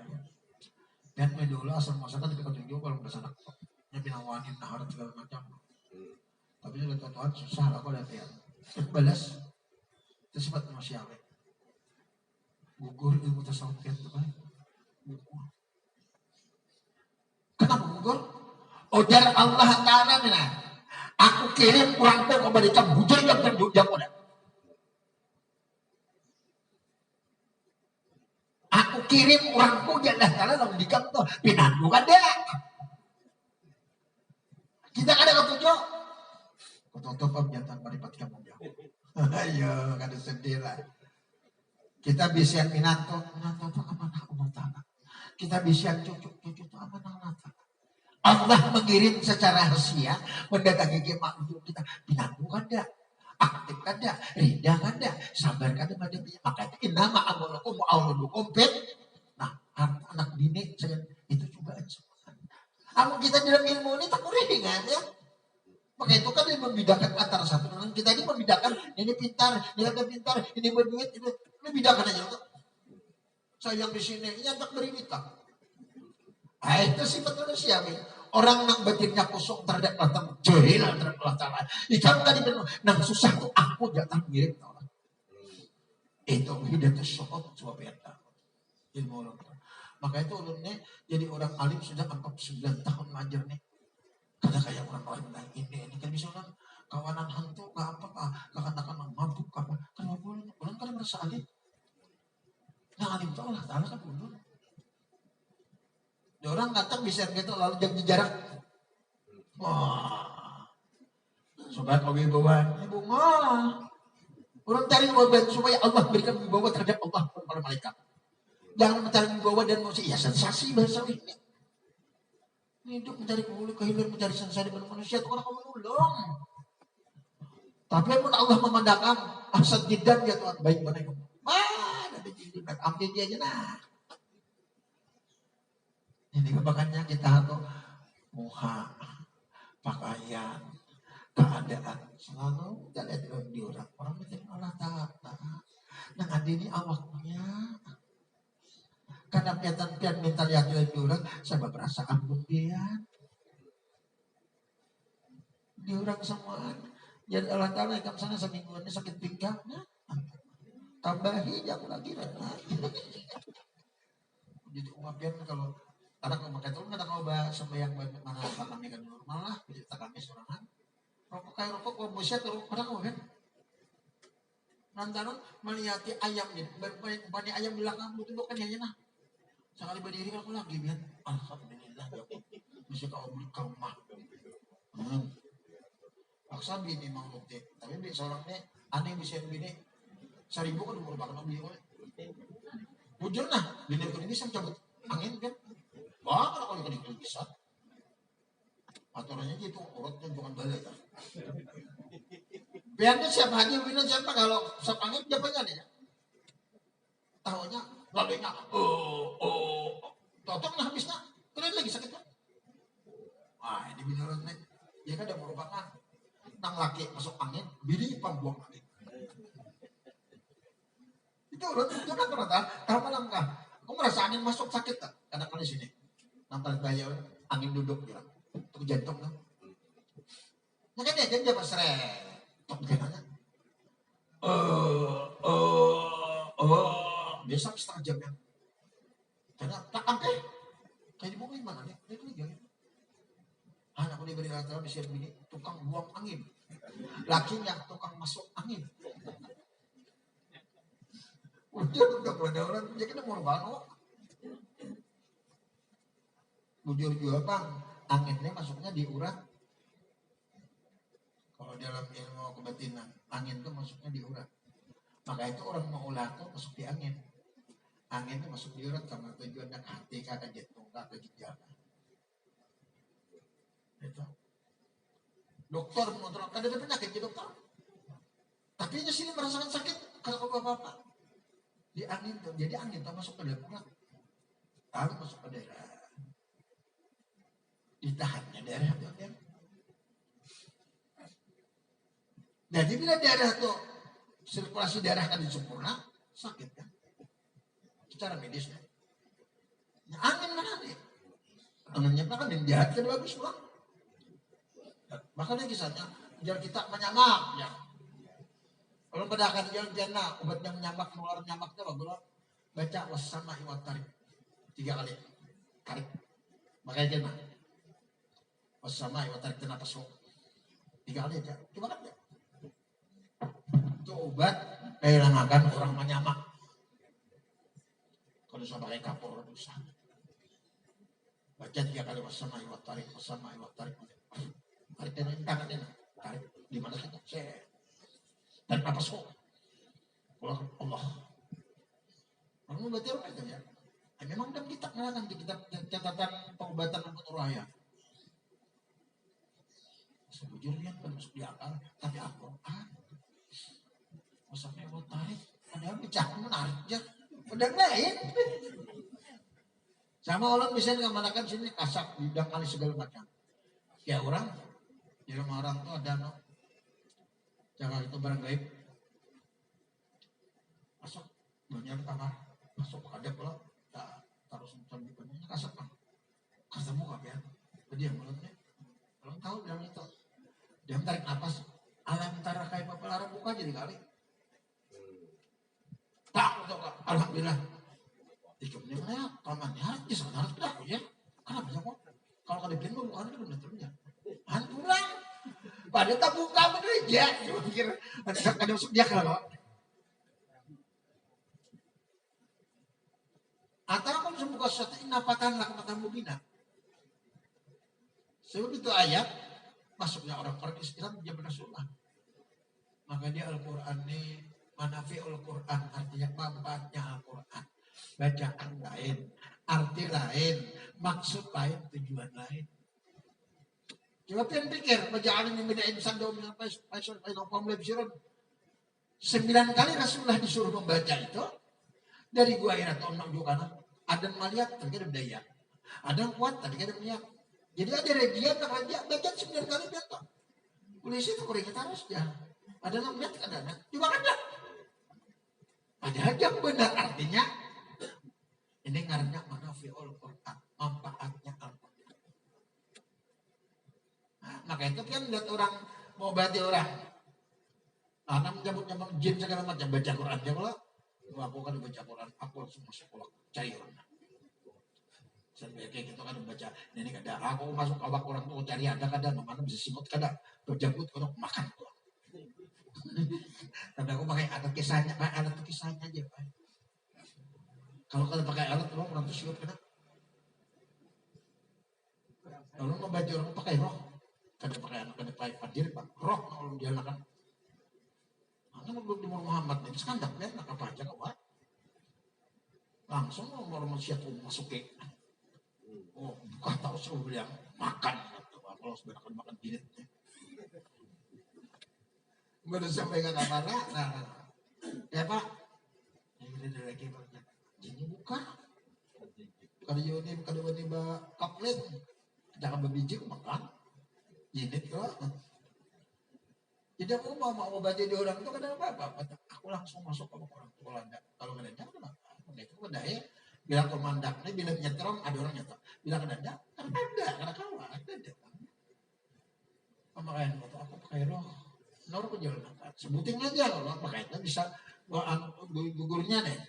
Dan dulu asal masyarakat di Petunjuk kalau udah sanak. Nya pinawanin nahar segala macam. Tapi juga Tuhan susah aku lihat ya. Balas. Itu sifat manusia. Gugur ilmu tasawuf itu kan. Gugur. Kenapa gugur? Ujar Allah Ta'ala nih. Aku kirim orang tuh memberikan bujur yang terjujang udah. Aku kirim orangku jangan Ta'ala lalu dikam tuh pinang bukan dia. Kita ada ketujuh. Ketutup jantan maripat kamu jauh. Ayo kada sedih lah. Kita bisa minanto itu amanah Allah Ta'ala. Kita bisa cucu itu amanah Allah Ta'ala. Allah mengirim secara rahasia mendatangi makhluk kita. Pinang bukan dia. Aktif kan dah, rida kan dah, sabar kan dah pada dia. Maka itu nama amalakum auladukum fit. Nah, anak bini saya itu cobaan semua. Amun kita dalam ilmu ini tak ringan ya. Maka itu kan dia membedakan antara satu dengan kita ini membedakan ini pintar, ini agak pintar, ini berduit, ini membedakan aja tuh. Saya yang di sini ini tak berita. Ah itu sifat manusia nih. Orang yang batinnya kosong terhadap Allah jahil terhadap Allah Ta'ala. Ikan tadi benar, nang susah tuh aku jatah mirip Allah. Itu hidayah syukur coba beda. Ilmu Allah. Maka itu ulunnya jadi orang alim sudah 49 tahun ngajar nih. Karena kayak orang lain ini kan bisa orang kawanan hantu nggak apa-apa, kakak-kakak mabuk apa, kan nggak boleh. Orang kan merasa alim. Nah alim itu Allah Ta'ala kan ulun. Orang datang bisa gitu lalu jaga jarak. Wah, sobat kewibawaan, ini bunga. Orang cari wibawa supaya Allah berikan wibawa terhadap Allah dan para malaikat. Jangan mencari wibawa dan manusia. Ya sensasi bahasa ini. Hidup mencari kehidupan mencari sensasi dengan manusia itu orang menolong. Tapi pun Allah memandangkan asad jidan ya Tuhan baik mana itu. Mana ada jidan ambil dia aja nah. Ini kebakannya kita tuh muha, pakaian, keadaan selalu kita lihat di orang itu Allah Ta'ala. Nah ini awaknya karena pian mental yang di orang sama berasa ampun dia di orang semua. Jadi Allah Ta'ala yang sana seminggu ini sakit pinggangnya tambahin yang lagi jadi umapian kalau ada kalau makan itu nggak tahu bahas sembahyang mana kami kan normal lah kita kami sorangan rokok kayak rokok kalau buset rokok pada kau kan nantaran melihat ayam nih banyak ayam belakang itu bukan aja nah sekali berdiri aku lagi kan alhamdulillah ya bisa kau beli rumah paksa bini mau bukti tapi seorang nih aneh bisa bini 1.000 kan merupakan beli oleh bujur nah bini ini bisa cabut angin kan. Wah, kalau kalau bisa. Aturannya gitu, urutnya bukan balik kan. Biarnya siapa aja, bina siapa kalau siapa angin siapa aja nih. tahunya lalainya, totoknya habisnya, kalian lagi sakit kan? Ah, ini beneran nih, dia kan udah merupakan nang laki masuk angin, bini pembuang angin. Itu loh, itu kan ternyata, tahu malam kah? Kamu merasa angin masuk sakit tak? Kadang-kadang di sini, nampak bayar angin duduk bilang, untuk jantung kan? Nah kan dia pas seret, tok jangannya. Biasa setengah jam ya. Karena tak angke. Kayak di mobil mana nih? Dia kerja. Anak aku diberi rata di sini begini, tukang buang angin. Lakinya tukang masuk angin. Udah pada orang, jadi kita mau bano. Bujur juga bang, anginnya masuknya di urat. Kalau dalam ilmu kebatinan, angin itu masuknya di urat. Maka itu orang mau ulah tuh masuk di angin. Angin itu masuk di urat karena tujuannya ke hati, ke jantung, ke ginjal. Itu. Dokter mengontrol, ada penyakit di dokter. Tapi di sini merasakan sakit kalau bapak-bapak. Di angin tuh, jadi angin tuh masuk ke dalam urat. Angin masuk ke daerah. Ditahannya daerah tuh kan. Jadi bila daerah tuh sirkulasi darah kan sempurna, sakit kan? Secara medis ya. Nah, angin mana nih? Anginnya kan yang jahat kan bagus bang. Makanya kisahnya biar kita menyamak ya. Kalau bedakan jalan jana obat yang menyamak mengeluarkan nyamaknya bagus. Baca wasama iwat tarik 3 kali tarik. Makanya jana wasama iwat tarik kenapa so 3 kali aja. Coba kan ya. Itu obat kehilangan orang menyamak. Kalau bisa pakai kapur dosa. Baca 3 kali wasama iwat tarik tarik dengan tangannya, tarik di mana kita tarik napas kok. Allah. Kamu berarti apa itu ya? Memang kan kita kenalkan di kitab catatan pengobatan rambut uraya. Sejujurnya kan masuk di akal, tapi Al-Quran. Wasama iwat tarik, padahal bicara menarik aja. Udah lain. Sama orang bisa mengatakan sini kasak, bidang kali segala macam. Ya orang, di rumah orang tuh ada no, jangan itu barang gaib. Masuk, banyak kamar, masuk ada pula, taruh semacam di banyak kasak kan. Ketemu kapan? Dia mulutnya, belum tahu bilang itu. Dia tarik napas, alam tara kayak apa larang buka jadi kali. Tak, alhamdulillah. Dikemnya mana? Pamannya harus harus tidak ya. Karena bisa kok. Kalau kada pindah bukan itu benar terusnya. Hanturan. Pada tak buka bener ya. Pikir ada masuk dia kalau. Atau kalau bisa buka sesuatu inapatan lah kematan mubina. Sebab itu ayat masuknya orang-orang Islam dia Rasulullah. Maka dia Al-Quran ini manafi'ul Quran artinya manfaatnya Al-Quran. Bacaan lain, arti lain, maksud lain, tujuan lain. Coba pian pikir, bacaan ini bedain sandau dengan Faisal 9 kali Rasulullah disuruh membaca itu dari gua air atau onok juga kanan. Ada melihat, tadi ada daya. Ada yang kuat, tadi ada melihat. Jadi ada regian, raja baca 9 kali biasa. Polisi itu kurang harus ya. Ada yang melihat kadang, coba kan ya. Ada yang benar artinya. Ini ngarannya manafi'ul Quran, manfaatnya Al-Quran. Nah, maka itu kan lihat orang mau berarti orang. Anak menyambut jin segala macam baca Quran ya kalau aku kan baca Quran, aku langsung masuk kolak cair. Sampai kayak gitu kan baca, ini kada aku masuk kolak orang tuh cari ada kada, mana bisa simut kada, berjabut kalau makan tuh. Tapi aku pakai alat kisahnya aja Pak. Kalau kalian pakai alat orang tuh siut kena. Kalau membaca orang pakai roh, kada pakai anak kada pakai hadir Pak. Roh kalau dia lakukan. Karena belum di Muhammad ini sekandak ya, nak apa aja kau langsung orang siap masuk ke. Oh, bukan tahu suruh bilang makan. Kalau sebenarnya makan bilit. Baru sampai ke kamar, nah, ya Pak. Jadi lagi banyak. Jadi bukan. Kada wani ba kaplet. Jangan berbiji makan. Jadi kok. Jadi aku mau obati di orang itu kadang apa-apa. Aku langsung masuk ke orang tua Belanda. Kalau nggak ada kenapa? Itu kan daya. Bilang komandaknya, bilang nyetrum, ada orang nyetok. Bilang ada, kan ada, karena kawan, ada. Makanya waktu aku pakai roh, nor aku jalan angkat. Sebutin aja loh, makanya bisa gugurnya deh.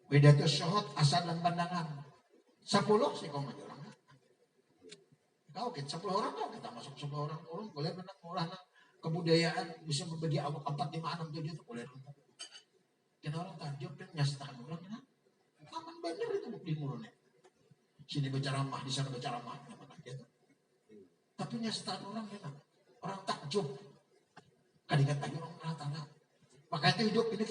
Beda tuh syahud, asal dan pandangan. 10 sih kau maju orang. Kau kita 10 orang kau kita masuk 10 orang boleh benar orang kebudayaan bisa membagi awak 4, 5, 6, 7 itu boleh. Kita orang takjub dan nyastaan orang kan. Aman bener itu di mulutnya. Sini berceramah, di sana berceramah, apa aja tuh. Tapi nyastaan orang kan. Orang takjub. Kadang-kadang orang merata. Maka itu hidup ini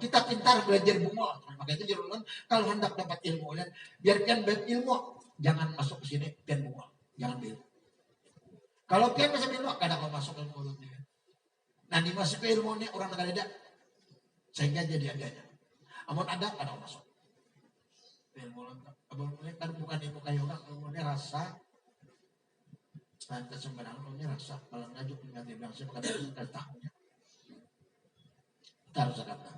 kita pintar belajar bunga. Maka itu jangan kalau hendak dapat ilmu dan biarkan ilmu jangan masuk ke sini dan bunga. Jangan ilmu. Kalau pian masuk ilmu kadang mau masuk ke mulutnya. Nah dimasuk ke ilmu ini orang negara ada sehingga jadi adanya. Amun ada masuk. Ilmu kan bukan ilmu kayak orang, ilmunya rasa. Tante sembarang ilmunya rasa. Kalau ngajuk dengan dia bilang saya bukan tahunya. Kita harus kata.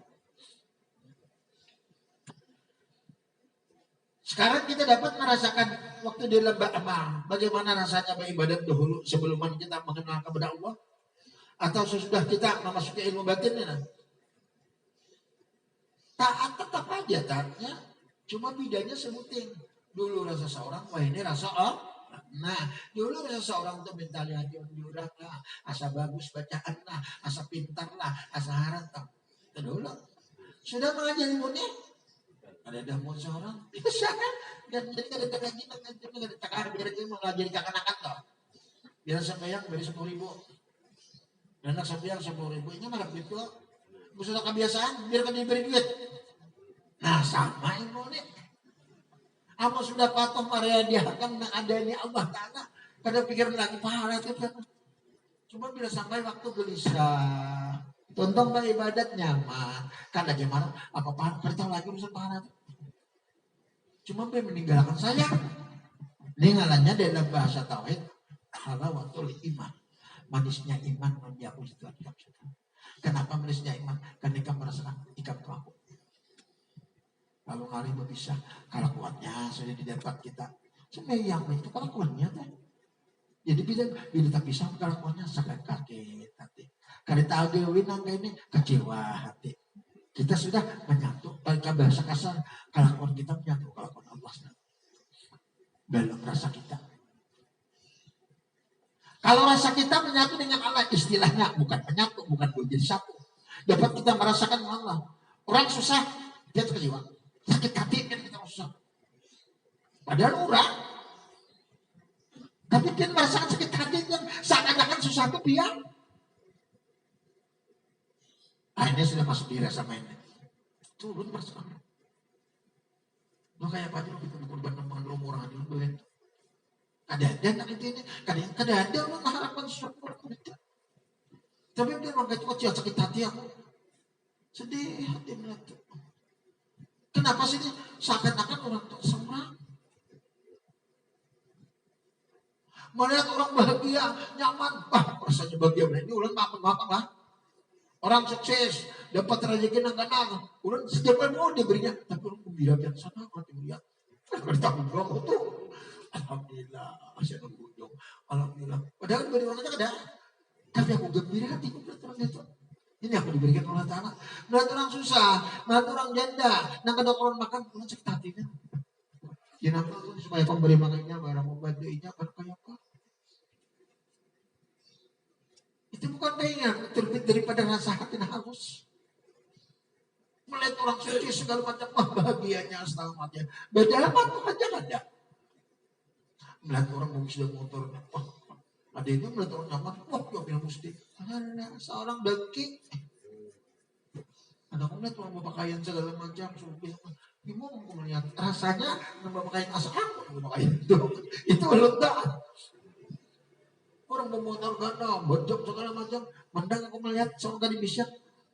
Sekarang kita dapat merasakan waktu di lembah amal. Bagaimana rasanya beribadat dahulu sebelum kita mengenal kepada Allah. Atau sesudah kita memasuki ilmu batinnya. Taat tetap aja taatnya. Cuma bedanya sebutin. Dulu rasa seorang, wah ini rasa Nah, dulu rasa seorang tuh minta lihat jurang lah. Asa bagus bacaan lah. Asa pintar lah. Asa harap lah. Itu dulu. Sudah mengajar ilmunya. Ada dahmu seorang. Bisa kan? Dan jadi kada lagi. Kada takar. Biar itu mengajari kakak-kakak toh. Biar sampeyan beri 10.000. Dan anak sampeyan 10.000. Ini marah duit lo. Sudah kebiasaan. Biar kan diberi duit. Nah sama ilmunya. Kamu sudah patuh merediakan yang ada ini Allah Ta'ala. Kadang pikir lagi pahala itu. Cuma bila sampai waktu gelisah. Tonton ibadat nyaman. Kan lagi marah. Apa pahala? Beritahu lagi urusan pahala. Cuma dia meninggalkan saya. Ninggalannya dalam bahasa tauhid. Halawatul iman. Manisnya iman menjauh itu. Kenapa manisnya iman? Karena kamu merasakan ikam pelaku. Kalau hari bisa kelakuannya sudah didapat kita. Sebenarnya yang itu kelakuannya teh. Jadi bila tak bisa kelakuannya sangat kaget hati. Karena tahu dewi nangga ini kecewa hati. Kita sudah menyatu. Pada bahasa kasar kelakuan kita menyatu kelakuan Allah dalam rasa kita. Kalau rasa kita menyatu dengan Allah istilahnya bukan menyatu, bukan menjadi satu. Dapat kita merasakan Allah. Orang susah dia terkecewa. Sakit hati kan kita susah. Padahal orang. Tapi dia merasakan sakit hati kan seakan-akan susah itu biar. Ini sudah masuk di rasa mainnya. Turun merasakan. Lo kayak apa aja lo kita berkorban dengan lo murah di lo itu. Ada nak ini. Kada ada lo mengharapkan sesuatu orang itu. Tapi dia orang kecil sakit hati aku. Sedih hati melihat. Kenapa sih ini seakan-akan orang tua seorang melihat orang bahagia, nyaman, rasanya bahagia ini ulang makan lah. Orang sukses dapat rezeki nang ulang setiap mau diberinya, tapi orang gembira yang sana mati mulia. Bertanggung jawab itu. Alhamdulillah, saya berkunjung. Alhamdulillah. Padahal beri orang aja ada, tapi aku gembira hatiku berterang itu. Ini aku diberikan oleh Ta'ala. Melihat orang susah, melihat orang janda, nang kada orang makan, orang sakit hatinya. Kenapa itu supaya pemberi makannya, barang membantuinya, kan kayak apa? Itu bukan keinginan, terbit daripada rasa hati haus. Melihat orang suci segala macam, bahagianya selamatnya. Beda apa tuh aja ada. Melihat orang yang sudah motornya, ada ini melihat orang nyaman, ya bilang mesti. Ada seorang dengki. Ada melihat orang berpakaian segala macam. Gimana aku melihat rasanya orang berpakaian asal berpakaian itu. Itu letak. Orang bermotor gana, berjok segala macam. Mendang aku melihat seorang tadi bisa.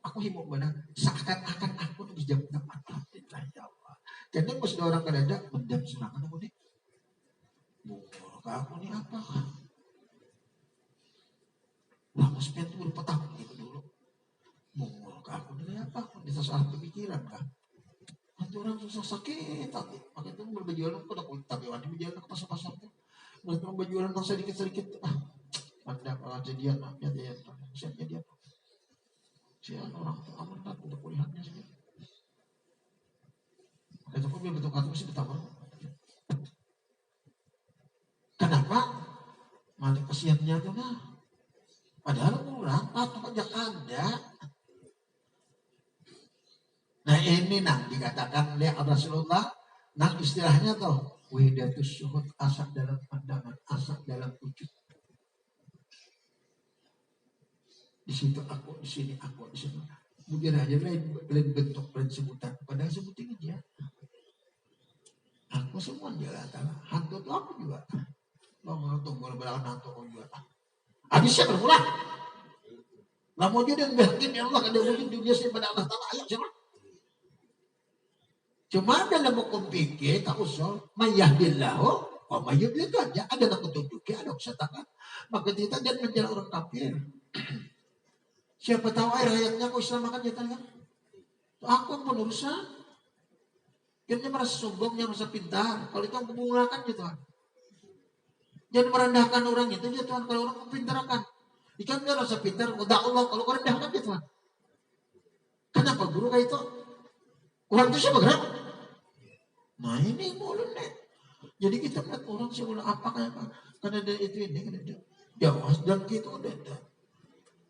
aku himau benar seakan-akan aku di jam tepat alhamdulillah ya Allah. Karena pas orang kadada mendam serangan aku nih. Aku nih apa? Lah mas pian tuh berpetah gitu dulu. Aku nih apa? Bisa saat pemikiran kan. Nanti orang susah sakit hati. Makanya itu berjualan pada kulit tapi wani berjualan ke pasar-pasar tuh. Mereka berjualan kan sedikit-sedikit. Anda kalau jadian namanya dia siap jadian. Siapa orang tuh aman tak untuk kuliahnya sih. Itu pun dia betul kata mesti betapa. Kenapa? Malik kesiannya tuh nah. Padahal kurang atau aja ada. Nah ini nah dikatakan oleh Rasulullah. Nah istilahnya tuh widatus syuhud, asak dalam pandangan, asak dalam wujud. Di situ aku, di sini aku, di sini. Mungkin aja lain bentuk, lain sebutan. Padahal sebutin aja. Aku semua jalan tanah. Hantu itu aku juga. Lo menonton bola-bola hantu aku juga. Habisnya bermula. Lah mau jadi yang berhakim ya Allah ada wujud dunia sini pada Allah Ta'ala. Ayo siapa? Cuma dalam hukum fikih tak usul mayahdillahu wa mayyudlil aja. Ada yang ketunjuki, ada yang kesatakan. Maka kita jangan menjadi orang kafir. Siapa tahu air hayatnya aku Islam akan jatuhkan. Aku pun urusan. Dia merasa sombong, dia merasa pintar. Kalau itu aku menggunakan gitu kan. Jangan merendahkan orang itu dia Tuhan. Kalau orang mempintarakan. Ikan dia rasa pintar. Udah Allah kalau merendahkan dia Tuhan. Kenapa guru kayak itu? Orang itu siapa gerak? Nah ini mulut nih. Jadi kita melihat orang sih apa kayak apa. Karena dia itu ini. Karena dia jawas dan gitu ada.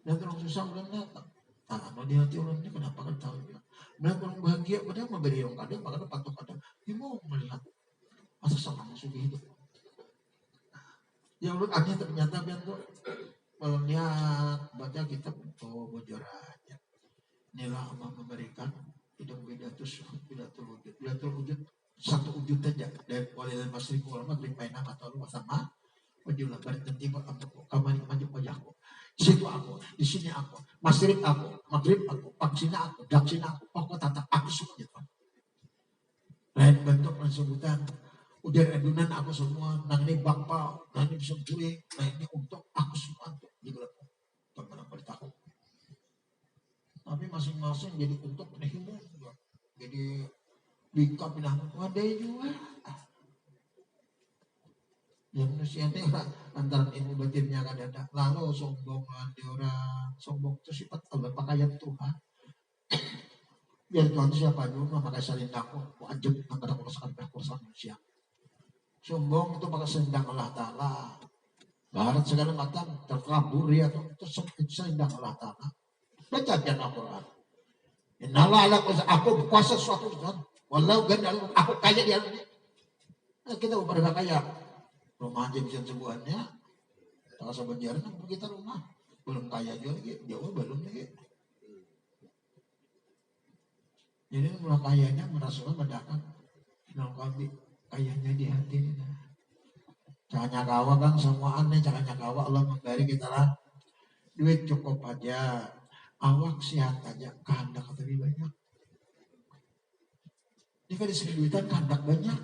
Dan orang susah belum datang. Kalau di hati orang ini kenapa kan tahu dia. Melihat orang bahagia padahal memberi yang kadang makanya patok kadang. Dia mau melihat masa sama masuk hidup. Yang lu aneh ternyata biar tuh kalau lihat baca kitab bojorannya. Inilah Allah memberikan hidup bidatus bidatul wujud satu wujud aja dari walil masriq wal maghrib baina atau lu sama wajib barat dan timur aku kamari maju wajahku. Di situ aku, di sini aku, masriq aku, maghrib aku, paksina aku, daksina aku, pokok tata aku semua gitu. Lain bentuk dan sebutan. Udah adunan aku semua, nah ini bakpao, nah ini bisa gue, nah ini untuk aku semua untuk digelepon. Teman aku ditahu. Tapi masing-masing jadi untuk penhimu juga. Jadi bingka pindah wadai juga. Yang manusia itu antara ilmu batinnya kan ada. Lalu sombong di orang sombong itu sifat Allah pakaian Tuhan. Biar Tuhan itu siapa dulu pakai salindakku wajib antara kurusan manusia. Sombong itu pakai selendang Allah Ta'ala. Barat segala macam terkabur ya itu selendang Allah Ta'ala. Baca jangan Al-Quran. Innallah ala aku berkuasa suatu Tuhan. Walau gandal aku kaya di alamnya. Nah, kita pada kaya. Rumah aja bisa sebuahnya. Kalau sahabat jarang kita rumah. Belum kaya juga lagi. Jauh belum lagi. Jadi mulai kayanya merasa mendakan. Senang kami. Kayanya di hati ini. Caranya kawa kan semua aneh. Caranya kawa Allah memberi kita lah. Duit cukup aja. Awak sehat aja. Kehendak lebih banyak. Jika disini duitan kehendak banyak.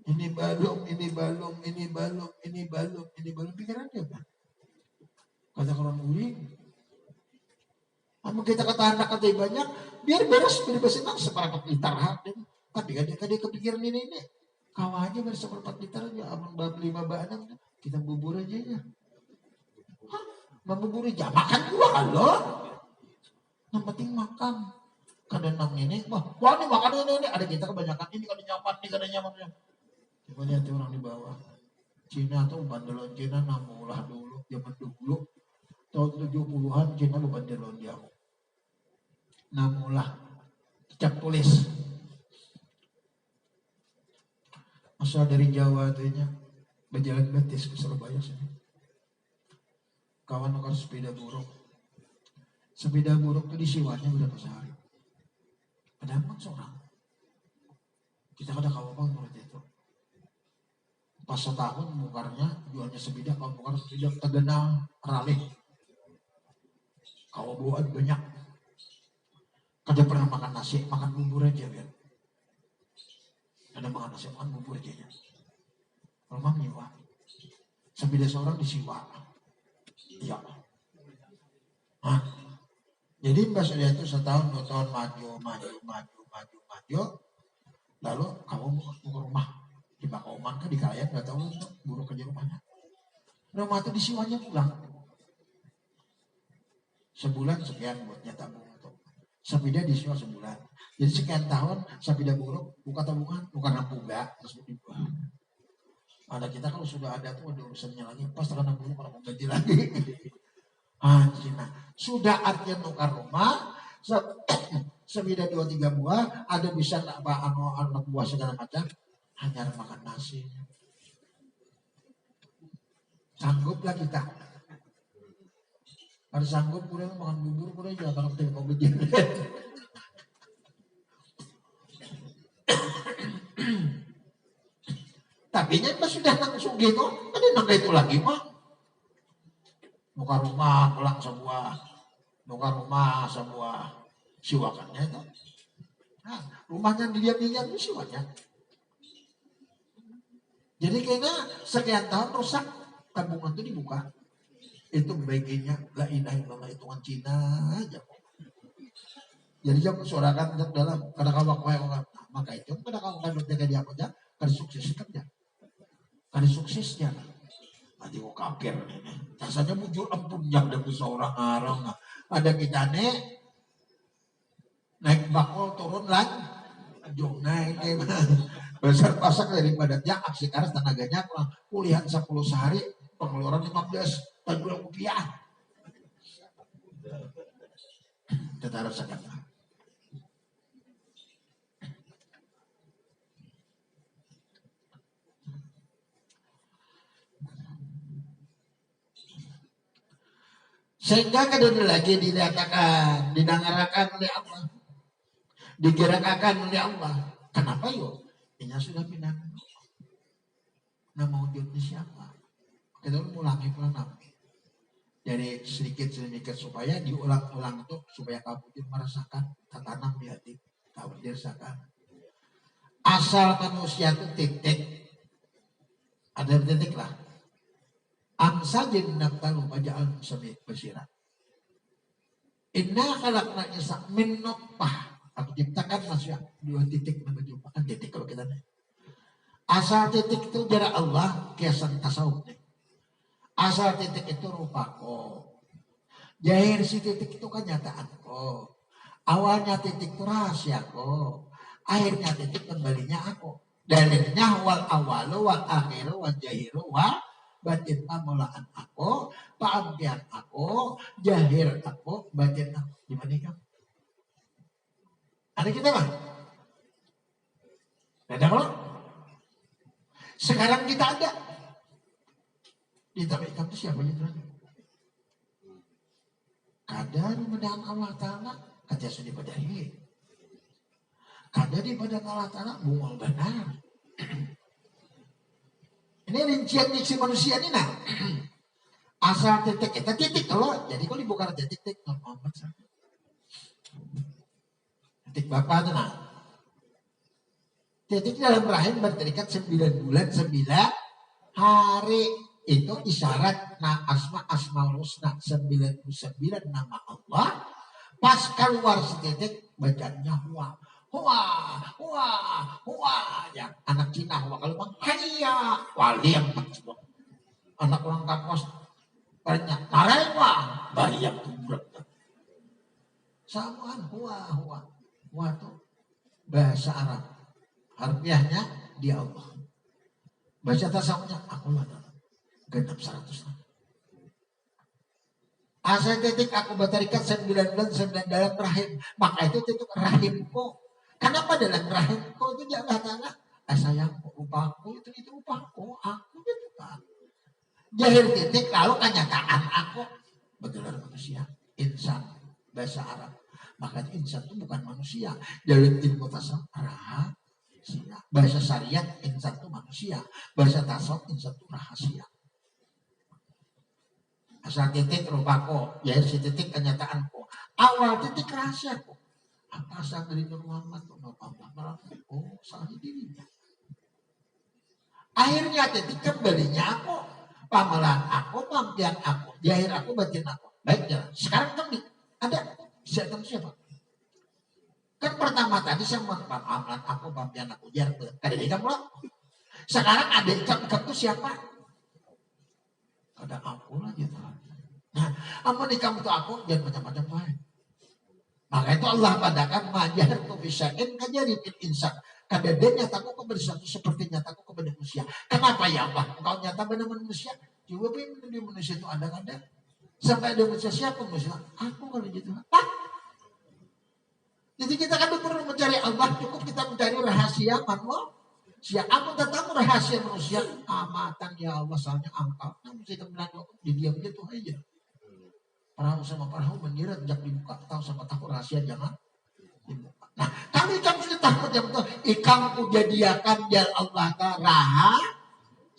Ini balong, ini balong, ini balong, ini balong, ini balong. Pikirannya apa? Kata orang guring. Namun kita kata anak kata banyak, biar beres, biar senang seperempat liter hati. Tapi kan dia kepikiran ini. Kau aja beres seperempat liter aja, aman bab 5 bahan, kita bubur aja ya. Hah? Membubur aja, makan juga kalau. Yang penting makan. Kadang ini, wah ini makan ini, ada kita kebanyakan ini, kada nyaman nih, kada nyaman. Coba lihat orang di bawah. Cina tuh bandelon Cina namulah dulu, zaman dulu. Tahun 70-an Cina bandelon dia. Namulah. Cap tulis. Asal dari Jawa tuhnya. Berjalan betis ke Surabaya sini. Kawan nukar sepeda buruk. Sepeda buruk tuh disiwanya berapa sehari. Padahal kan seorang. Kita kada kawan menurut itu. Pas setahun mukarnya jualnya sebidang, kalau mukar sebidang tergenal ralih. Kalau buat banyak makan nasi, makan bubur aja kan. Ada makan nasi, makan bubur aja ya. Rumah nyewa. Sambil seorang disiwa. Iya. Hah? Jadi Mbak Surya itu setahun 2 tahun maju. Lalu kamu mau ke rumah di Pakauman kan di Kalayan nggak tahu buruk kerja rumahnya. Rumah itu disiwanya pulang. Sebulan sekian buatnya tabung untuk sepeda disiwa sebulan. Jadi sekian tahun sepeda buruk buka tabungan bukan nampuga terus dibuang. Ada kita kalau sudah ada tuh ada urusannya lagi pas terkena buruk kalau mau ganti lagi. Nah, sudah artinya tukar rumah sepeda 2-3 buah ada bisa apa anak buah segala macam hanya makan nasi. Sangguplah kita. Ada sanggup kurang makan bubur kurang aja kalau kita mau begini. Tapi nya sudah langsung gitu, ada nangga itu lagi mah. Buka rumah pulang sebuah siwakannya itu. Nah, rumahnya didiam-diam itu siwaknya. Jadi kayaknya sekian tahun rusak tabungan itu dibuka. Itu bagiannya la ilaha illallah hitungan Cina aja. Jadi jangan suarakan dalam kadang-kadang maka itu kadang-kadang kan jaga dia aja kan sukses kerja. Kan suksesnya. Nanti mau kafir ini. Rasanya muncul ampun yang dari seorang orang. Ada kita naik bakul turun lagi. Jom naik besar pasak daripada dia aksi keras tenaganya kurang kuliah 10 sehari pengeluaran 15 rupiah. Kita harus sadar. Sehingga kedua lagi dikatakan, didengarkan oleh Allah, digerakkan oleh Allah. Kenapa yuk? Ini sudah pindah. Nama wujudnya siapa? Kita ulangi pelan dari sedikit supaya diulang-ulang itu supaya kamu merasakan tertanam di hati kamu dirasakan. Asal manusia itu titik, ada titik lah. Amsajin nabtalu maja'al musamid basirah. Inna khalaqna insana min nutfah. Aku ciptakan manusia 2 titik menuju kan titik kalau kita nih. Asal titik itu jarak Allah kiasan tasawuf nih. Asal titik itu rupaku. Jahir si titik itu kan nyataanku. Awalnya titik itu rahasiaku. Akhirnya titik kembalinya aku. Dalilnya wal awalu wal akhiru wal jahiru wal batin pamulaan aku, paampian aku, jahir aku, batin aku. Gimana kan? Ada kita mah? Ada belum? Sekarang kita ada. Ditambah itu siapa itu? Kadar medan Allah Ta'ala kata sudah berdalil. Kadar di badan Allah Ta'ala bungal benar. Ini rincian diksi manusia ini nah. Asal titik kita titik kalau jadi kalau dibuka titik normal saja. Titik Bapak itu nah. Titik dalam rahim berterikat 9 bulan 9 hari. Itu isyarat asmaul husna 99 nama Allah. Pas keluar setitik bacanya huwa ya anak Cina huwa kalau bang hayya wali yang maksud anak orang kampus banyak narewa bayar kuburan samaan huwa itu bahasa Arab harfiahnya dia Allah bahasa tasawufnya aku lah genap 100 asal titik aku berterikat 9 bulan 9 dalam rahim maka itu titik rahimku. Kenapa dalam rahimku itu dia katakan sayangku rupaku itu rupaku aku itu kan jahir titik lalu kenyataan aku bergelar manusia insan bahasa Arab maka insan itu bukan manusia dalam ilmu tasawuf rahasia bahasa syariat insan itu manusia bahasa tasawuf insan itu rahasia. Asal titik rupaku, jahir si titik kenyataanku. Awal titik rahasiaku. Apa asal dari Nur Muhammad? Oh, salah dirinya. Akhirnya titik kembalinya aku, pamalan aku, pampian aku, jahir aku, batin aku. Baik jalan. Sekarang kembali. Ada. Bisa ketemu siapa? Kan pertama tadi saya pamalan aku, pampian aku, jahir aku. Ada ikam loh. Sekarang ada ikam itu siapa? Ada aku lah gitu. Nah, amun ikam itu aku, jangan macam-macam baik. Maka itu Allah padakan majar tu bisain kajari bil insan. Kada dia nyataku kepada sesuatu seperti nyataku kepada manusia. Kenapa ya Allah? Engkau nyata pada manusia. Coba di manusia itu ada kada. Sampai ada manusia siapa manusia? Aku kalau gitu. Jadi kita kan perlu mencari Allah. Cukup kita mencari rahasia manusia. Siapa aku tentang rahasia manusia. Amatan ya Allah soalnya angkau. Namun kita bilang diam gitu aja. Perahu sama perahu mengirat jak dibuka. Tahu sama tahu rahasia jangan dibuka. Nah, kami kan sudah takut ya betul. Ikan kujadiakan ya Allah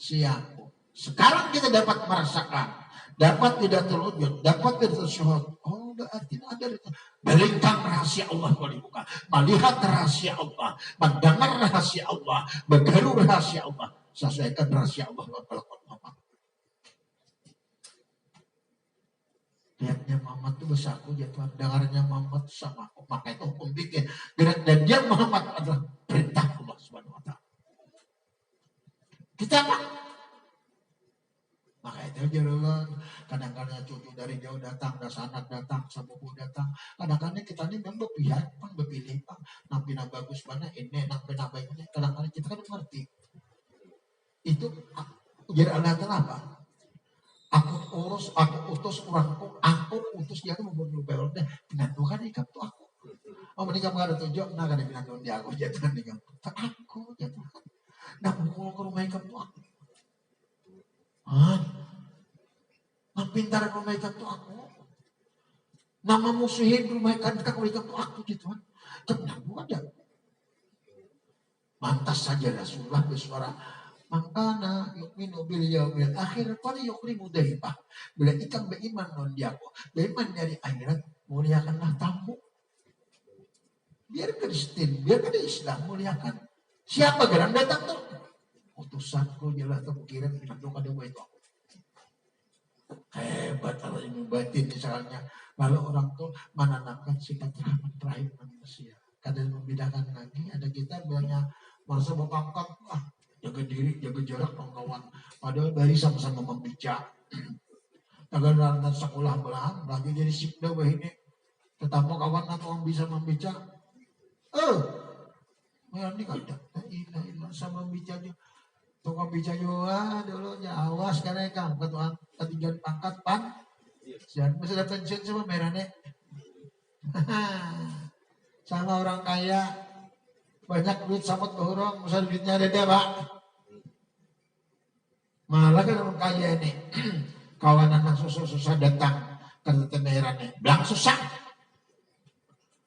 rahasiaku. Sekarang kita dapat merasakan. Dapat tidak terwujud. Dapat tidak tersyuhud. Oh, berarti ada itu. Berikan rahasia Allah kalau dibuka. Melihat rahasia Allah. Mendengar rahasia Allah. Bergaru rahasia Allah. Sesuaikan rahasia Allah. Lihatnya Muhammad itu besaku ya Tuhan. Dengarnya Muhammad sama aku. Maka itu hukum bikin. Dan dia Muhammad adalah perintah Allah Subhanahu wa Ta'ala. Kita apa? Maka itu jalan. Kadang-kadang cucu dari jauh datang, sanak datang, sepupu datang. Kadang-kadang kita ini memang berpihak, berpilih, nampi bagus mana ini, nampi baik ini. Kadang-kadang kita kan mengerti. Itu ujar Allah apa? Aku utus orangku, aku utus dia membunuh belnya. Dengan Tuhan ikam tuh aku. Oh menikah gak ada tujuan, nah kada bilang dia aku jatuh nikah. Aku jatuh. Nah mau ke rumah ikam tuh aku. Nah pintar rumah ikam tuh aku. Nama musuhin rumah ikam tuh aku gitu kan. Kenapa ada? Mantas saja Rasulullah bersuara. Mangkana yukminu bil yaumil akhir fali yukrimu daifah. Bila ikam beriman non diaku, beriman dari akhirat, muliakanlah tamu. Biar Kristen, biar ada Islam, muliakan. Siapa geran datang tuh? Utusanku jelas terkirim itu kada buat itu. Hebat Allah ilmu batin misalnya. Kalau orang tuh menanamkan sifat rahmat rahim manusia. Kadang membedakan lagi, ada kita bilangnya masa berpangkat, jaga diri, jaga jarak kawan. Padahal dari sama-sama membicara. Kadang-kadang sekolah belah, lagi jadi sikda ini. Tetapi kawan atau bisa membicara. Ini kada. Ilah sama membicara. Tukang bicara juga dulu awas karena kamu ketinggian pangkat pan. Jangan masih ada pensiun sama merahnya. Sama orang kaya. Banyak duit samut berurang, masa duitnya ada dia pak. Malah kan orang kaya ini, kawanan yang susah-susah datang ke temerannya, bilang susah.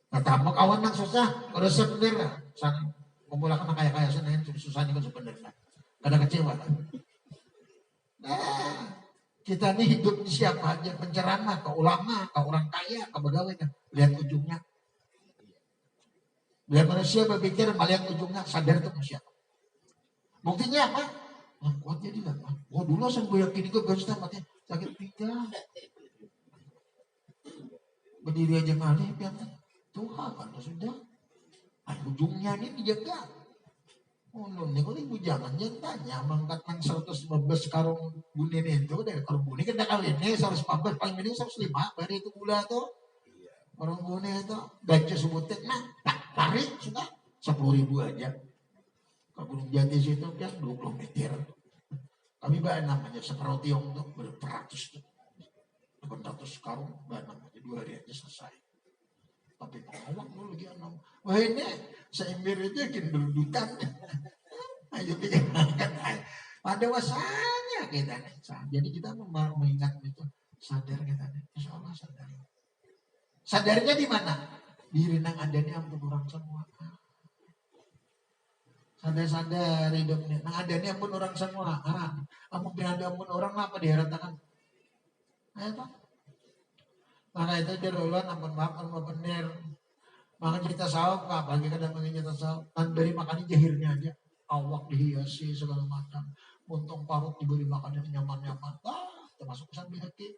Kata mau kawan yang susah, udah sebenarnya, sana memulakan kaya-kaya sana yang susah ini kan sebenarnya, kadang kecewa. Nah, kita ini hidup di siapa aja, penceramah, ke ulama, ke orang kaya, ke pegawai, lihat ujungnya. Bila manusia berpikir melihat ujungnya sadar itu manusia. Buktinya apa? Kuat jadi lah. Dulu saya yakin itu garis tamatnya sakit pinggang. Berdiri aja ngalih biar Tuhan kan sudah. Ujungnya ini dijaga. Nih kalau ibu jangan tanya mangkat nang 115 karung bunin itu dari karung bunin kan kali ini 114 paling minim 105 dari itu gula tuh. Karung bunin itu gaji sebutin tarik sudah 10.000 aja. Ke Gunung Jati situ kan 20 meter. Kami bahan namanya seperti tiong tuh beratus tuh. 800 karung bahan namanya 2 hari aja selesai. Tapi pengawak dulu lagi anak. Wah ini seimbir aja kindudukan. Ayo pikirkan. Pada wasanya kita nih. Jadi kita mengingat itu sadar kita nih. Insya Allah sadar. Sadarnya di mana? Diri nang adanya ampun orang semua. Sadar-sadar hidupnya. Nang adanya ampun orang semua. Ampun pindah ampun orang apa diharapkan? Ayo Pak. Maka itu jarulan ampun maaf ampun bener. Makan cerita sahur, apalagi kadang makan cerita sahur. Kan dari makan jahirnya aja. Awak dihiasi segala macam. Untung parut diberi makan yang nyaman-nyaman. Termasuk pesan penyakit.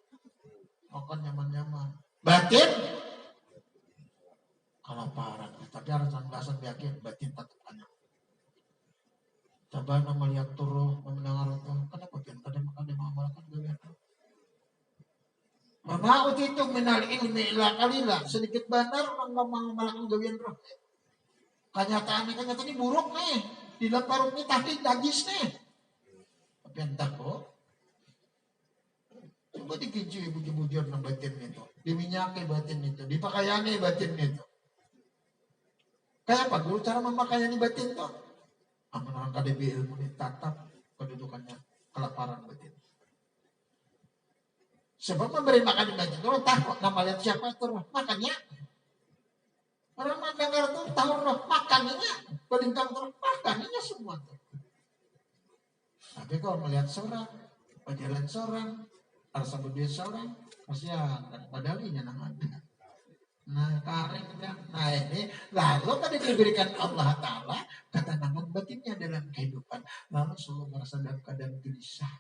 Makan nyaman-nyaman. Batin. Kelaparan. Tapi harus belasan yakin batin tetap banyak. Coba nama lihat turuh, mendengar itu. Kenapa kadang makan yang mengamalkan gawean tuh? Mama itu minal ilmi ila kalila. Sedikit benar orang mengamalkan gawean roh. Kenyataannya ini buruk nih. Di dalam parut ini tahlil najis nih. Tapi entah kok. Coba dikincui bujur-bujur ng batin itu. Diminyaki batin itu. Dipakayani batin itu. Kayak apa? Dulu cara memakayani batin itu. Aman orang KDB ilmu ini tatap kedudukannya kelaparan batin. Sebab memberi makan di batin itu. Tahu nama lihat siapa itu. Makannya. Orang mendengar tuh tahu roh makanannya, pelintang terus makanannya semua tuh. Tapi kalau melihat seorang, berjalan seorang, rasa berdua seorang, kasihan padahal ada. Nah, kareng kan. Nah ini lalu tadi diberikan Allah Taala ketenangan batinnya dalam kehidupan, lalu selalu merasa dalam keadaan gelisah.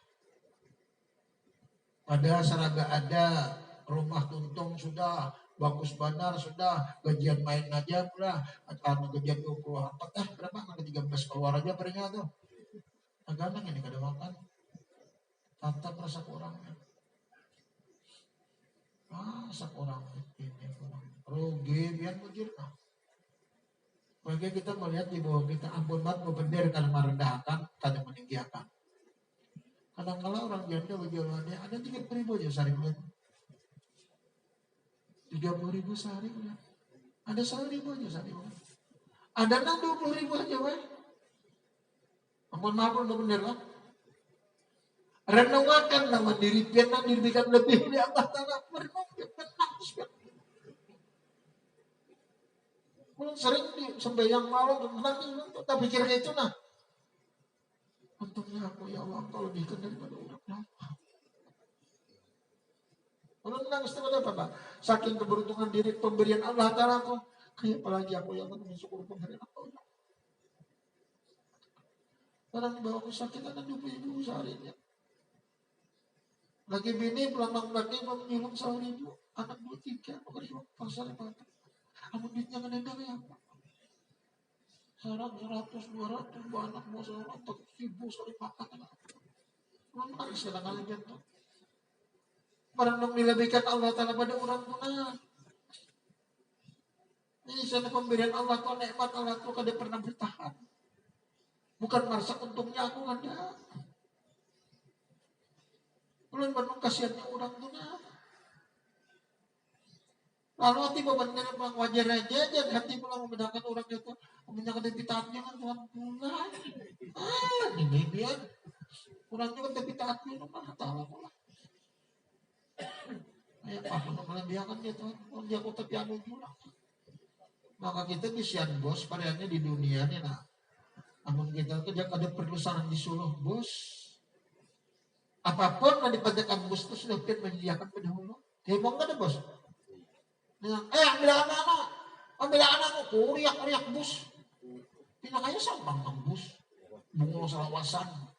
Pada seraga ada rumah tuntung sudah. Bagus benar sudah, gajian main aja pula, atau gajian 24 berapa, nanti 13 keluar aja pernya tuh. Agak ini kada makan, tatap rasa kurangnya. Sekurang ini kurang, rugi biar mujirna. Bagi kita melihat di bawah kita, ampun banget berbender kalau merendahkan, kada meninggikan. Kadang-kadang orang janda berjualannya ada 30.000 aja sehari bulan. 30.000 sehari udah. Ada 100.000 aja sehari udah. Ada 20.000 aja weh. Ampun maaf udah bener lah. Renungakan nama diri piana diberikan lebih oleh Allah Ta'ala. Merenung tenang. Kalau sering sembahyang malam menangis tak pikir itu nah. Untungnya aku ya Allah kau lebihkan daripada orang. Kalau menangis itu ada apa? Saking keberuntungan diri pemberian Allah Ta'ala kok. Kayak apalagi aku yang mensyukur pemberian Allah. Orang bawa kesakitan dan 20.000 seharinya. Lagi bini pulang lagi menyulam 1.000. Anak 2-3. Pokoknya pasar apa. Kamu duitnya ngendang ya apa? 100, 200, anak mau 100.000 sekali makan. Orang menangis kadang-kadang jatuh. Merenung dilebihkan Allah Ta'ala pada orang tuna. Ini sana pemberian Allah Ta'ala, nikmat Allah Ta'ala kada pernah bertahan. Bukan merasa untungnya aku ada. Belum merenung kasihannya orang tuna. Lalu hati benar memang wajar aja, jangan hati pulang membedakan orang itu. Membedakan dipitaatnya kan Tuhan pulang. Ini dia. Orang juga dipitaatnya, Allah Ta'ala pulang. Kayak apa pun melebihakan dia Tuhan. Dia kok tapi anu juga. Maka kita bisa bos padahal di dunia ini nah. Namun kita kerja ada perlu saran disuruh bos. Apapun yang dipanjatkan bos itu sudah kita menyediakan pendahulu. Dia mau nggak ada bos? Ambil anak-anak. Ambil anak-anak. Riak bos. Pinakanya sama bang bos. Bungo salawasan.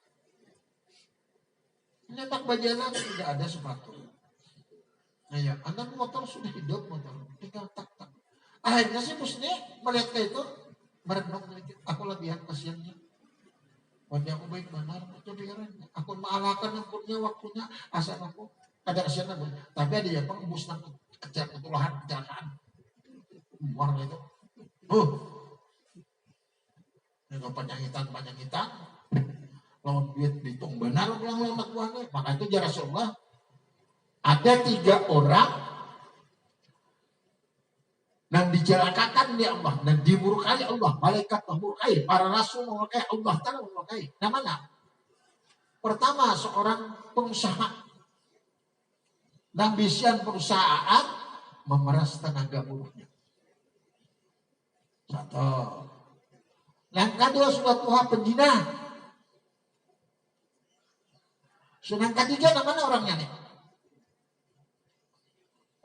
Nyetak bajalan tidak ada sepatu. Nah ya, anak motor sudah hidup motor, tinggal tak. Akhirnya sih bosnya melihat kayak itu, merenung aku lebihan kasihannya. Wajah aku baik benar, itu pikirannya. Aku mengalahkan yang punya waktunya, asal aku ada kasihan aku. Tapi ada ya bang, bus nang kecelakaan. Warna itu, ini panjangitan. Lawan duit dihitung benar pulang anak buahnya. Maka itu jarak Rasulullah. Ada 3 orang yang dicelakakan di Allah dan dimurkai Allah, malaikat memurkai, para rasul memurkai, Allah Ta'ala memurkai. Nah mana? Pertama seorang pengusaha, ambisian perusahaan memeras tenaga buruhnya. Satu. Yang kedua sudah Tuhan penjina. Yang ketiga namanya orangnya nih.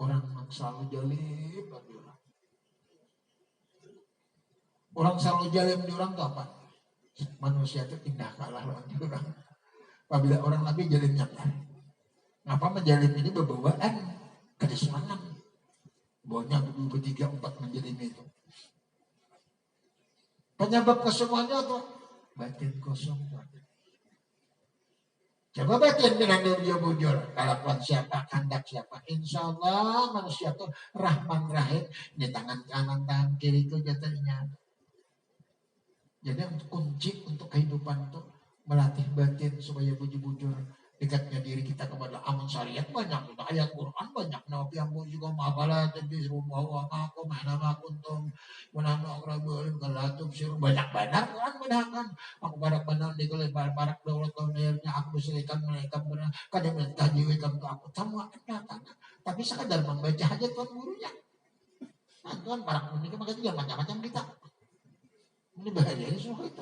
Orang yang selalu jalim bagi orang. Orang selalu jalim di orang itu apa? Manusia itu indah kalah lawan orang. Apabila orang Nabi jalim nyata. Ngapa menjalim ini berbawaan kedesuanan. Bawanya berdua, bertiga, empat menjalim itu. Penyebab kesemuanya tuh batin kosong. Coba batin dengan dia bujur. Kalakuan siapa, kandak siapa. Insya Allah manusia tuh Rahman Rahim. Di tangan kanan, tangan kiri itu jatuhnya. Jadi kunci untuk kehidupan itu melatih batin supaya bujur-bujur dekatnya diri kita kepada aman syariat banyak. Ayat Quran banyak. Nabi Amur juga ma'abala tadbis rumah wa ma'akum mana ma'akuntum menana akrabul kalatum siru banyak benar Quran benarkan. Aku barak benar di kulit barak daulat tahunnya aku bersilikan mereka benar. Kadang mereka jiwikan ke aku semua kenyataan. Tapi sekadar membaca aja tuan gurunya. Nah tuan barak ini makanya dia macam-macam kita. Ini bahayanya semua itu.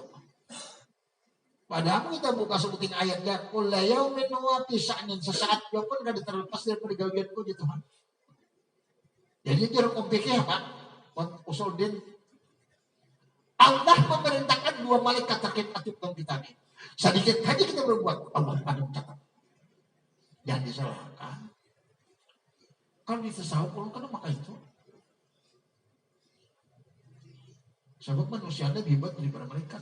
Padahal kita buka sebutin ayatnya, kulayau minwa pisahnya sesaat dia pun gak terlepas dari pergaulianku di Tuhan. Jadi jeruk pikir apa? Usul din. Allah memerintahkan dua malaikat terkait atupkan kita nih. Sedikit saja kita berbuat, Allah pada mencatat. Jangan disalahkan. Kalau ditasawuf orang kan maka itu. Sebab manusia ada hebat daripada mereka.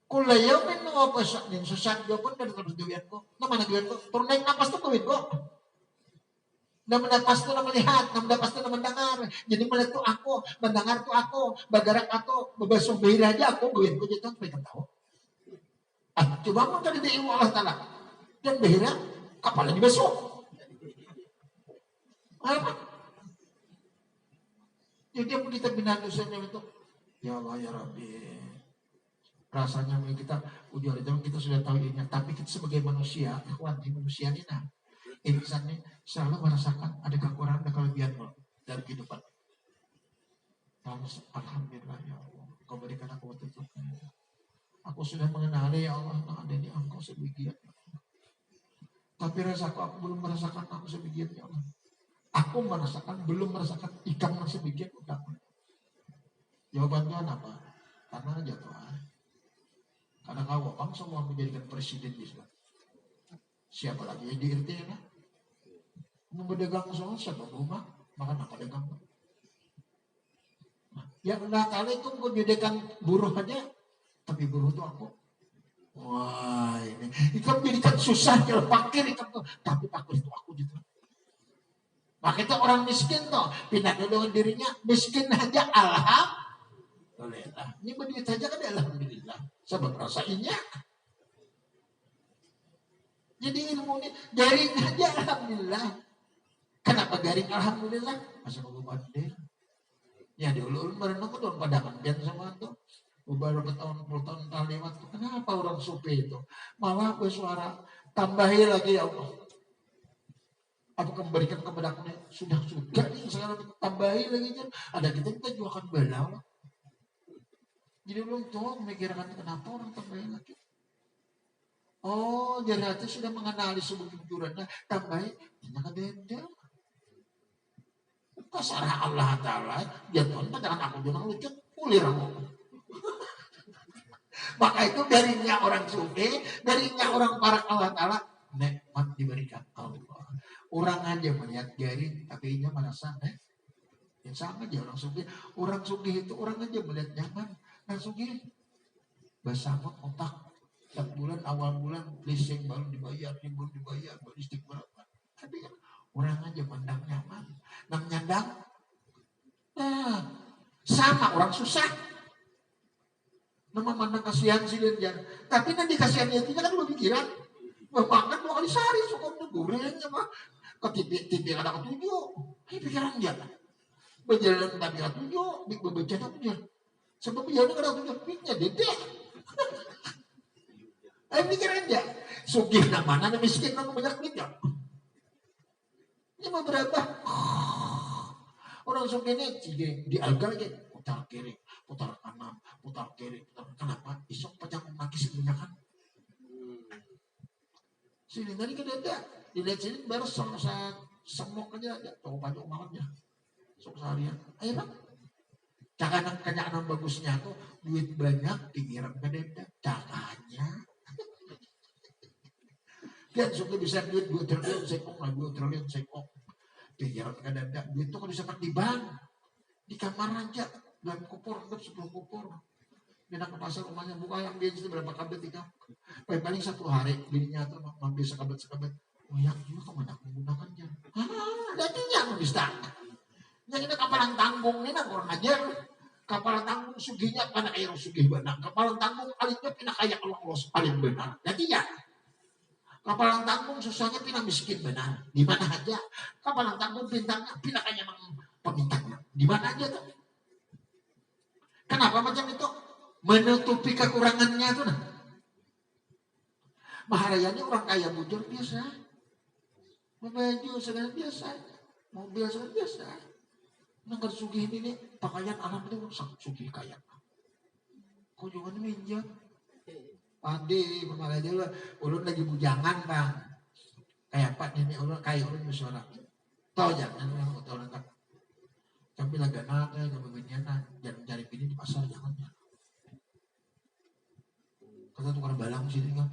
Kulayau min apa saknin sesat dia pun dari terus duit kok. Nama duit kok. Turun naik napas tuh duit kok. Nama napas tuh nama lihat, nama napas tuh nama mendengar. Jadi melihat tuh aku, mendengar tuh aku, bagarak aku, berbasuh behir aja aku duit kok jadi mereka tahu. Coba mau tadi di ilmu Allah Taala. Dan behir kapalnya dibasuh. Apa? Jadi apa kita bina dosanya itu? Ya Allah ya Rabbi. Rasanya kita ujung jauh kita sudah tahu ini, tapi kita sebagai manusia, ikhwan di manusia ini nah, insan ini selalu merasakan ada kekurangan dan kelebihan dalam kehidupan. Alhamdulillah ya Allah, Kau berikan aku petunjuknya. Aku sudah mengenali ya Allah, nah ada di Engkau sebagian. Tapi rasaku aku belum merasakan aku sebagian ya Allah. Aku merasakan belum merasakan ikan sebagian udah. Jawaban Tuhan apa? Karena jatuh. Karena kau bang semua menjadikan presiden di sana. Siapa lagi yang di RT ya? Mau berdagang semua siapa rumah makan apa dagang? Nah, yang enggak kali itu mau jadikan buruh aja, tapi buruh itu aku. Wah ini ikan menjadikan susah kalau pakir ikan tuh, tapi pakir itu aku gitu. Maka itu orang miskin tuh pindah dengan dirinya miskin aja alhamdulillah. Ini berduit saja kan alhamdulillah. Sebab rasainnya. Jadi ilmu ini garing aja alhamdulillah. Kenapa garing alhamdulillah? Masa mau bandel. Ya dulu merenung tuh pada kangen sama tuh. Beberapa tahun, puluh tahun lewat tuh. Kenapa orang supi itu? Malah bersuara tambahi lagi ya Allah. Aku memberikan kepada aku sudah nih sekarang tambahi lagi kan. Ada kita juga akan belau. Jadi belum tahu memikirkan kenapa orang tambahin lagi. Oh, jadi hati sudah mengenali sebuah kejujurannya. Tambahin, jangan beda. Kasarah Allah Ta'ala, jatuhnya jangan aku jangan lucu, kulir aku. Maka itu darinya orang sufi, darinya orang para Allah Ta'ala, nikmat diberikan Allah. Orang aja melihat garing, tapi ia merasa yang sama aja orang sufi. Orang sufi itu orang aja melihat nyaman. Langsung gini, basahkan otak. Setiap bulan, awal bulan, leasing baru dibayar, baru istiqomah. Tapi kan orang aja mandang nyaman. Nam nyandang, sama orang susah. Nama mandang kasihan sih dia. Tapi nanti kasihannya itu kan udah pikiran. Makan 2 kali sehari, suka gorengnya mah. Ke TV ada ketujuh. Ini pikiran dia. Berjalan tapi ketujuh, baca ketujuh. Sebab dia ada ketujuh, piknya dedek. Pikiran dia. Sugih namanya, miskin nama banyak duit ya. Ini mau berapa? Orang sugih ini di alga lagi. Putar kiri, putar kanan, putar kiri. Kenapa? Isok pajak maki sebenarnya. Sini tadi kan ada. Dilihat sini baru semok aja ada. Coba pajak malamnya. Sok seharian. Ayo bang. Cakanan kenyakan bagusnya tuh duit banyak dikirim ke denda. Caranya dia suka bisa duit 2 triliun sekong lah 2 triliun sekong. Dikirim ke denda. Duit tuh kan bisa di bank, di kamar aja, dalam kupur, 10 kupur. Dia ke pasar rumahnya buka yang dia itu berapa kabel 3. Paling 1 hari dirinya tuh ngambil sekabet. Oh yang juga kamu nak menggunakannya. Jadi yang bisa. Yang ini kapalan tanggung ini nang kurang ajar. Kapalan tanggung suginya karena air sugih benar. Kapalan tanggung alihnya pindah kaya Allah paling benar. Jadi ya. Kapalan tanggung susahnya pindah miskin benar. Di mana aja. Kapalan tanggung bintangnya pindah kaya pemintanya. Di mana aja tuh. Kenapa macam itu? Menutupi kekurangannya tuh nah. Maharayani orang kaya bujur biasa. Baju segala biasa. Mobil segala biasa. Nangkar sugih ini pakaian alam itu sangat sugih kaya. Kau juga minjam. Pade, pemakai dia ulun lagi bujangan bang. Kayak pak nenek ulun kaya ulun bersuara. Tahu jangan orang tahu lengkap. Tapi lagi anak ya, tapi beginian jangan cari bini di pasar jangan ya. Kata tukar balang sini kan.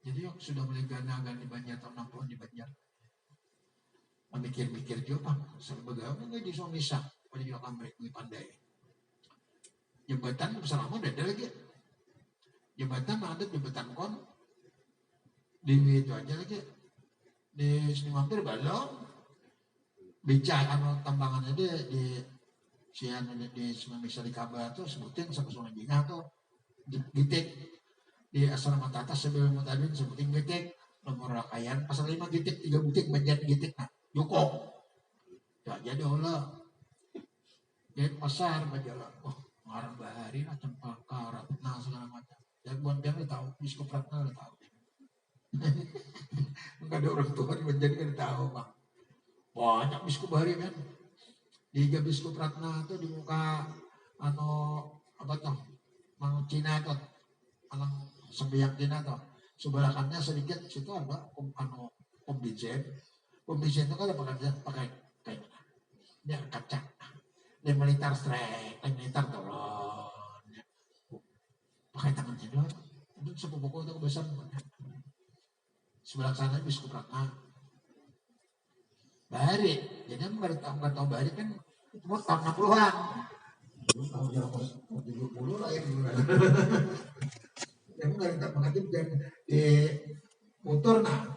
Jadi sudah mulai gana-gana di Banjar tahun 60 di Banjar. Mikir-mikir juga pak, sebagai nggak di suami sah, pada juga kamar gue pandai. Jembatan selama udah ada lagi. Jembatan ada jembatan kon, di itu aja lagi. Di sini mampir balong, bicara anu tambangannya di sian di Sungai Misal di Kabar tuh sebutin sama Sungai Jingah tuh, gitik di asrama atas sebelum tadi sebutin gitik nomor rakayan pasal 5 gitik 3 butik banjir gitik nah. Yukok, ya jadi Allah, di pasar majalah, ngarang bahari, macam pakar, nah segala macam. Dan buat dia tahu, biskop Ratna udah tahu. Enggak ada orang tua di Banjar kan tahu bang. Banyak biskop bahari kan. Di biskop Ratna tuh di muka, apa tuh, mang Cina tuh, alang sembiang Cina tuh, sebelahannya sedikit situ ada, pembijen. Pembicara itu kan pakai kayak dia kaca, dia militer strike, militer tolong, pakai tangannya doang. Itu sepupu itu kebiasaan. Sebelah sana biskop Ratna, Bahari, jadi nggak tahu Bahari kan itu tahun 60-an. Tahun 70 lah ya. Yang nggak mengajar di motor nah.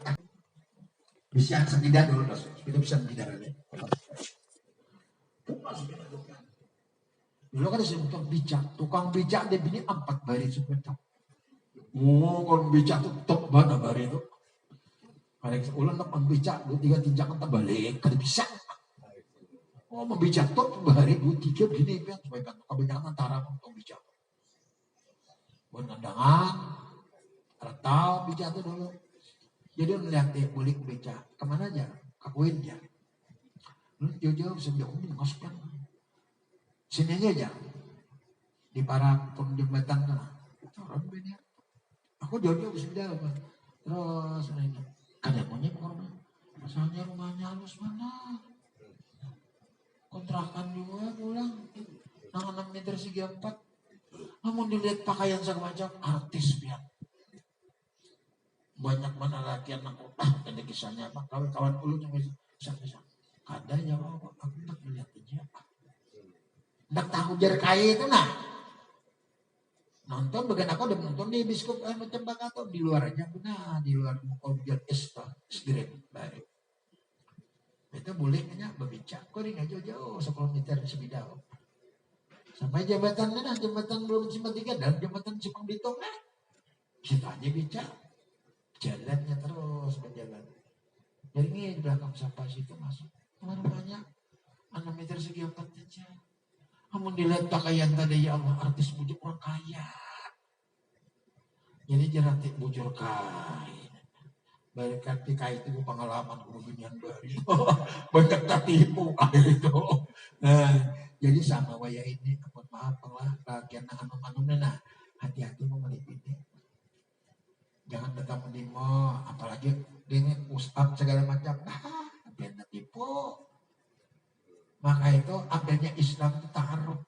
Bisa sepeda dulu, sepeda bisa sepeda aja. Dulu kan ada tukang becak dia bini 4 bari sepeda. Oh, kalau becak tuh top banget bari itu. Kalau ulang nak membecak 2-3 tinjakan terbalik, kada bisa. Oh, membecak top bari 2-3 gini kan, supaya kan kebanyakan antara untuk becak. Buat ngandangan, tahu becak tuh dulu. Jadi melihat dia boleh beca kemana aja, kakuin dia. Jauh-jauh sebelum masukkan sini aja di para jembatan sana. Orang beda. Aku jauh-jauh sudah apa? Terus ini ada maunya korban. Masalahnya rumahnya halus mana? Kontrakan juga pulang. Nang 6 meter segi 4. Namun dilihat pakaian segala macam artis biar. Banyak mana lagi anak ada kisahnya apa kawan-kawan ulu yang bisa kada ya aku nak melihat aja nak tahu jar kaya itu nah nonton bagian aku udah nonton di biskop macam bakato di luar aja nah di luar objek grade baik itu boleh nya berbicara kok ini jauh-jauh 10 meter sebidang sampai jembatan mana jembatan belum simpang 3 dan jembatan simpang Bitong nah kita aja bicara jalannya terus berjalan. Jadi ini di belakang sampah situ masuk. Rumahnya 6 meter segi 4 aja. Namun dilihat pakaian tadi ya Allah artis bujuk orang kaya. Jadi jangan bujur kain. Balikan tikai itu pengalaman kerugian bari. Banyak tertipu kali itu. Nah, jadi sama waya ini. Maaf lah, bagian anu nah hati-hati mau melipiti. Jangan datang menimo, apalagi dengan push up segala macam. Biar tipu. Maka itu adanya Islam itu ta'aruf.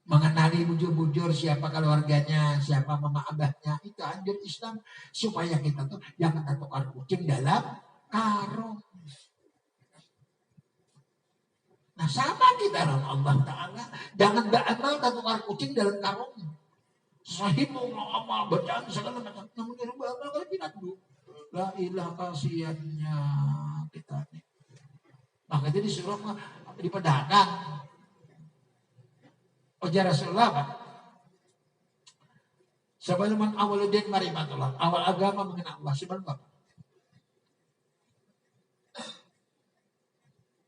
Mengenali bujur-bujur siapa keluarganya, siapa mama abahnya. Itu anjur Islam. Supaya kita tuh jangan tukar kucing dalam karung. Nah sama kita dengan Allah Ta'ala. Jangan beramal tukar kucing dalam karung. Sahibu amal bacaan segala macam. Namun dirubah amal kalau tidak dulu. La ilah kasihannya kita nih. Maka itu disuruh di pedagang. Ujar Rasulullah apa? Sebelum awaludin marimatullah. Awal agama mengenal Allah. Sebelum apa?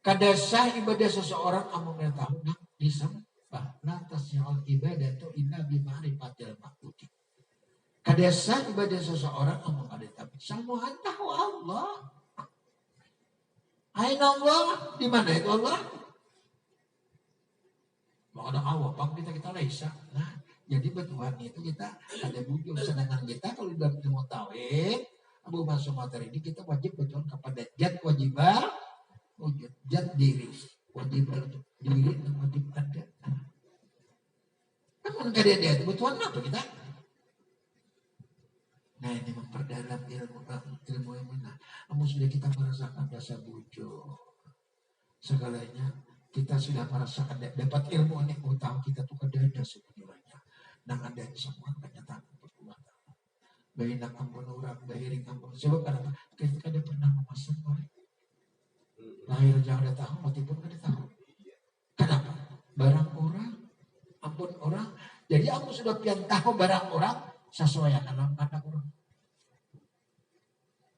Kada sah ibadah seseorang amun mengetahui disembah. Lantas yang ibadah itu inna bima'rifatil ma'budi. Kada sah ibadah seseorang amun mengetahui. Semua tahu Allah. Aina Allah. Di mana itu Allah? Mau ada awal, bang kita laisa. Nah, jadi bertuhan itu kita ada bujur. Sedangkan kita kalau dalam ilmu tauhid, Abu Mas'ud materi ini kita wajib bertuhan kepada zat wajibah, wujud zat diri, wajib diri dan wajib ada. Namun kada dia itu bertuhan apa kita? Nah ini memperdalam ilmu yang benar. Namun sudah kita merasakan rasa bujur, segalanya. Kita sudah merasakan dapat ilmu ini, tahu kita tuh kada sebenarnya. Nang ada semua kenyataan perbuatan. Bayi nak ampun orang, bayi ampun. Sebab kenapa? Kita kada pernah memasang orang. Lahir jangan ada tahu, mati pun kada tahu. Kenapa? Barang orang, ampun orang. Jadi aku sudah pian tahu barang orang, sesuai dalam kata orang.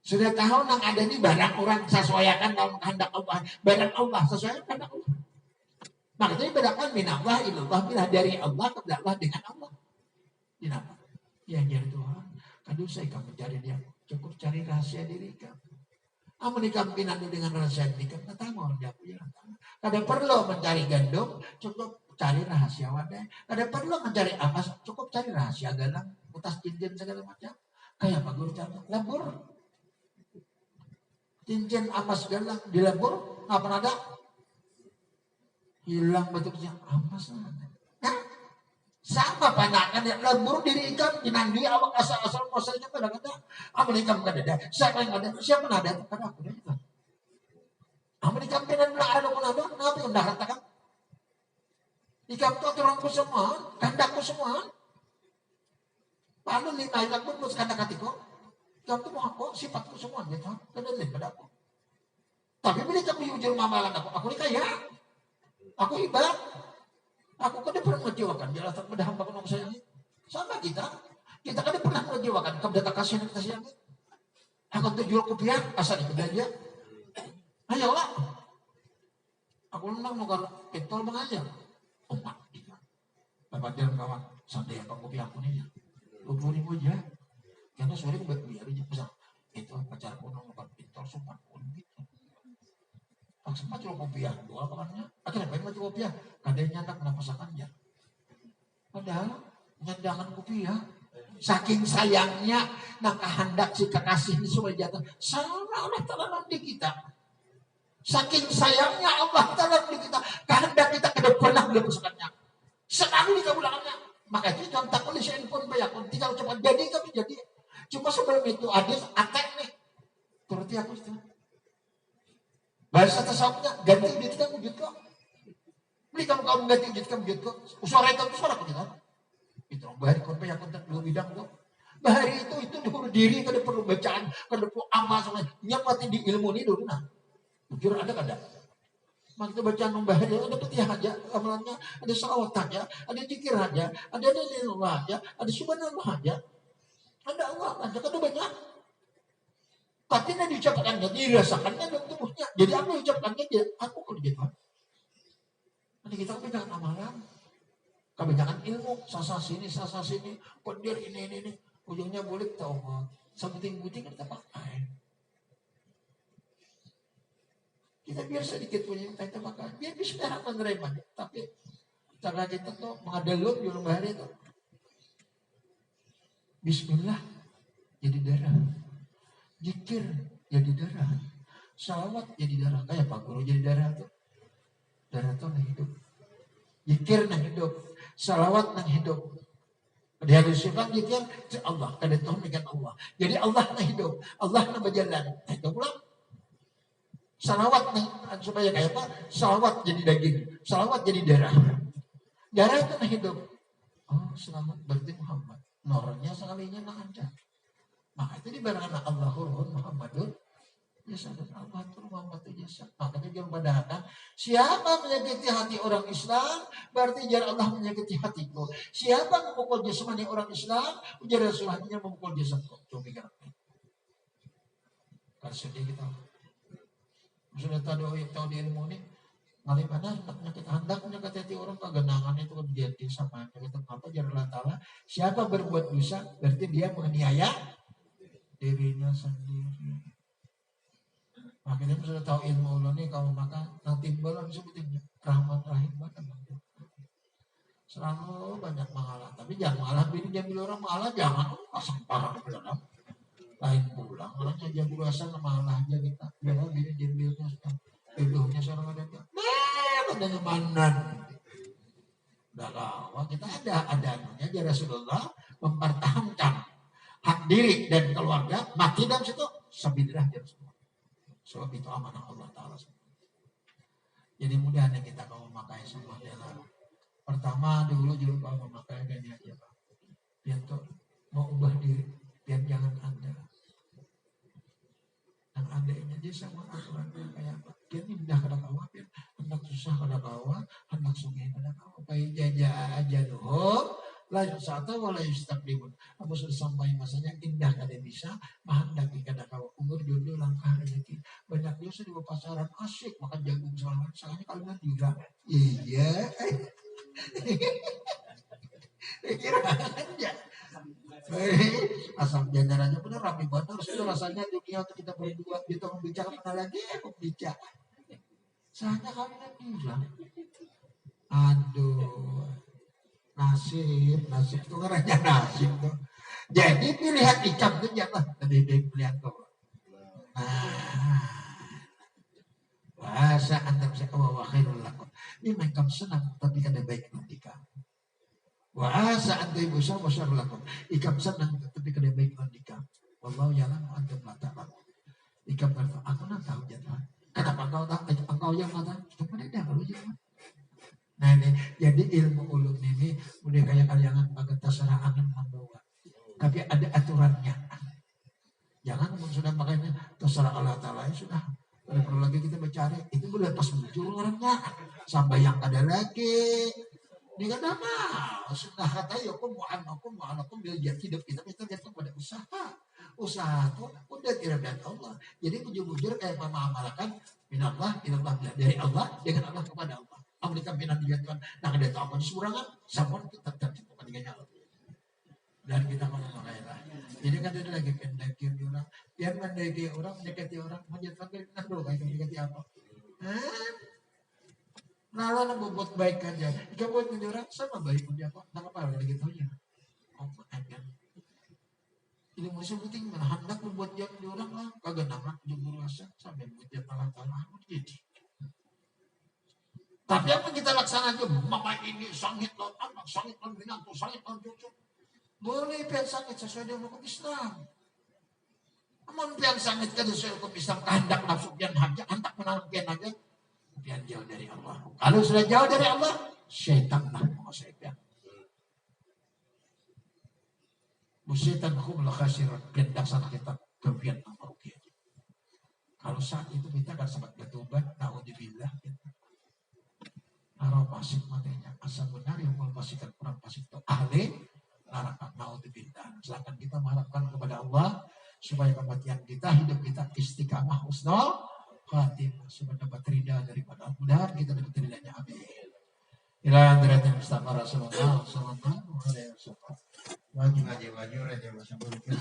Sudah tahu nang ada di barang orang sesuaikan dalam kehendak Allah. Barang Allah sesuaikan kehendak Allah. Makanya bedakan minallah ilallah bila dari Allah kepada Allah dengan Allah. Kenapa? Ya jadi Tuhan. Kadang saya kamu mencari dia. Cukup cari rahasia diri kamu. Amun kamu pinandu dengan rahasia diri kamu. Tak tahu dia punya. Kadang perlu mencari gandum. Cukup cari rahasia wadah. Kadang perlu mencari emas. Cukup cari rahasia galang. Utas cincin segala macam. Kayak apa guru contoh? Labur. Cincin emas galang dilabur. Nggak pernah ada. Hilang bentuknya emas. Nah, sama panakan yang labur diri ikan dinandi awak asal-asal prosesnya pada kata amun ikan kada ada siapa yang ada siapa yang ada pada aku dah itu amun ikan pinan belah ada pun ada kenapa yang dah katakan ikan tu aturanku semua kehendakku semua lalu lima ikan pun terus kandak hatiku ikan tu mau aku sifatku semua gitu kada lain pada aku tapi bila ikan jujur mamalan aku ni kaya aku ibarat. Aku kan pernah menjiwakan dia datang pada hamba kunung sayangi. Sama kita kan pernah menjiwakan kamu datang kasih kita sayangi. Aku tuh jual kopiah asal itu dia. Ayolah. Aku nang mau pentol mengajar. Oh mak kita. Bapak dia kawan santai apa kopi aku nih ya. 20.000 aja. Karena sore aku biar aja pesan. Itu pacar kunung makan pentol sopan pun gitu. Sempat coba kopiah, dua kawannya. Akhirnya pengen baca kopiah. Kadang nyandak kenapa sakannya. Padahal nyandakan kopiah. Saking sayangnya, nah kehendak si kekasih ini supaya jatuh. Sama Allah Ta'ala di kita. Saking sayangnya Allah Ta'ala di kita. Kehendak kita ke depan belum pesukannya. Selalu dikabulangannya. Maka itu contoh polisi pun banyak. Tinggal cepat jadi kami jadi. Cuma sebelum itu ada atek nih. Berarti aku itu. Bahasa tasawufnya ganti wujud kan wujud kok. Beli kamu ganti wujud kan wujud kok. Suara itu suara kok kita. Itu bahari korban yang kontak dua bidang kok. Bahari itu dulu diri kada perlu bacaan, kada perlu amal sama. Nyapati di ilmu ini dulu nah. Jujur ada kada. Maka bacaan bahari ada peti aja amalannya, ada salawat aja, ada zikir aja, ada lillah aja, ada subhanallah aja. Ada Allah aja kada banyak. Tapi yang diucapkannya, dirasakannya dalam tubuhnya. Jadi aku ucapkannya, aku kalau gitu. Nanti kita kebanyakan amalan. Kebanyakan ilmu. Sasa sini. Pendir ini. Ujungnya boleh tahu. Sebuting-buting kita pakai. Kita biar sedikit punya yang kita pakai. Biar bisa menerima. Tapi cara kita tuh mengadalun di rumah hari itu. Bismillah. Jadi darah. Zikir jadi darah, salawat jadi darah, kayak Pak Guru jadi darah tuh. darah itu nang hidup. Zikir nang hidup. Salawat nang hidup. Di hadis syifat zikir Allah. Kada tahu dengan Allah. Jadi Allah nang hidup. Allah nang berjalan. Itu pulang. Salawat nang, supaya kayak apa? Salawat jadi daging. Salawat jadi darah. Darah itu nang hidup. Oh selamat berarti Muhammad. Nornya sekalinya nang anda. Maka itu dibarangkan Allahul Muhammadun. Jasa Allah Muhammad jasa. Makanya dia membedakan siapa menyakiti hati orang Islam berarti jar Allah menyakiti hatiku. Siapa memukul jasmani orang Islam ujar Rasulullah memukul jasadku. Coba pikir. Kan sedih kita. Sudah tahu di ilmu ini ngalih mana hendak menyakiti hati orang kegenangan itu kejadian sama kita apa jar Allah Taala. Siapa berbuat dosa berarti dia menganiaya dirinya sendiri. Makanya sudah tahu ilmu Allah nih kalau maka nang timbal sebutin rahmat rahim banget. Selalu banyak mengalah, tapi jangan mengalah bini diambil orang mengalah jangan pasang parah orang lain pulang orang saja berasa mengalah aja kita. Jangan bini diambilnya ilmunya seorang ada adanya manan. Udah lama kita ada anunya aja Rasulullah mempertahankan hak diri dan keluarga mati dalam situ sabidrah dia semua. Sebab itu amanah Allah Ta'ala. Jadi mudahnya kita kalau memakai semua dalam. Pertama dulu kalau memakai gini aja Pak. Biar tuh mau ubah diri. Biar jangan anda. Dan adanya dia sama aturannya kayak apa. Dia indah kada kawa. Biar hendak susah kada kawa. Hendak sungai kada kawa. Kayak jajah aja doh. Lain satu walai istaklimun. Aku sudah sampai masanya indah kada bisa, mahendaki kada kawa umur jodoh langkah rezeki. Banyak dia sudah pasaran asyik makan jagung selama sangatnya kalian juga. Iya. Kira aja. Asam jangan benar rapi banget. Harus itu rasanya dunia untuk kita berdua. Kita membicara mana lagi? Aku bicara. Soalnya kalian bilang, aduh. Nasib itu karena nasib tuh. Jadi pilihan ikan itu jangan tadi pilihan kau. Bahasa antar saya wa khairul lakum. Ini mereka senang tapi kada baik nanti kamu. Bahasa antar ibu saya lakum. Ikam senang tapi kada baik nanti kamu. Wallahu ya'lam wa antum la ta'lamun. Ikam berkata aku nak tahu jangan. Kenapa kau tahu? Engkau yang mata. Itu pada dah kalau jangan. Nah ini, jadi ilmu ulum ini udah kayak kalian pakai terserah angin membawa. Tapi ada aturannya. Jangan sudah makanya terserah Allah Ta'ala ya sudah. Kalau perlu lagi kita mencari, itu boleh pas muncul orangnya. Sampai yang ada lagi. Ini kan apa? Sudah kata ya aku mu'anakum bila hidup kita jatuh pada usaha. Usaha itu udah tidak dari Allah. Jadi bujur-bujur kayak mengamalkan minallah, ilallah dari Allah dengan Allah kepada Allah. Amerika pinan dijatuhkan, nah ada tahu apa disurangan, sampun kita terjatuhkan dengan Allah. Dan kita mengamalkan. Jadi kan ada lagi pendekir orang, biar mendekati orang, menjatuhkan keinginan dulu, kayak mendekati apa? Nah, lalu membuat baik aja. Jika buat orang sama baik pun dia apa? Nah apa lagi gitu aja. Oh, aja. Ini masih penting mana hendak membuat yang orang lah, kagak nama jumur rasa sampai membuat yang talah jadi. Tapi apa kita laksanakan aja, mama ini sangit lawan anak, sangit lawan binatang, sangit lawan cucu. Boleh pian sangit sesuai dengan hukum Islam. Namun pian sangit kan sesuai hukum Islam, kehendak nafsu pian haja, hendak menang pian aja, pian jauh dari Allah. Kalau sudah jauh dari Allah, syaitan lah menguasai pian. Syaitan hukum lah khasirat, pian daksana kita kepian nama rugi. Kalau saat itu kita kan sempat bertobat, na'udzubillah kita. Arah pasik matanya asal benar yang memastikan orang pasik itu ahli neraka naudzubillah. Silakan kita mengharapkan kepada Allah supaya kematian kita, hidup kita istiqamah husnul khatimah supaya dapat ridha daripada Allah. Kita dapat ridhanya. Amin. Ila hadratin Mustafa Rasulullah sallallahu alaihi wasallam. Wajib raja masa berikut.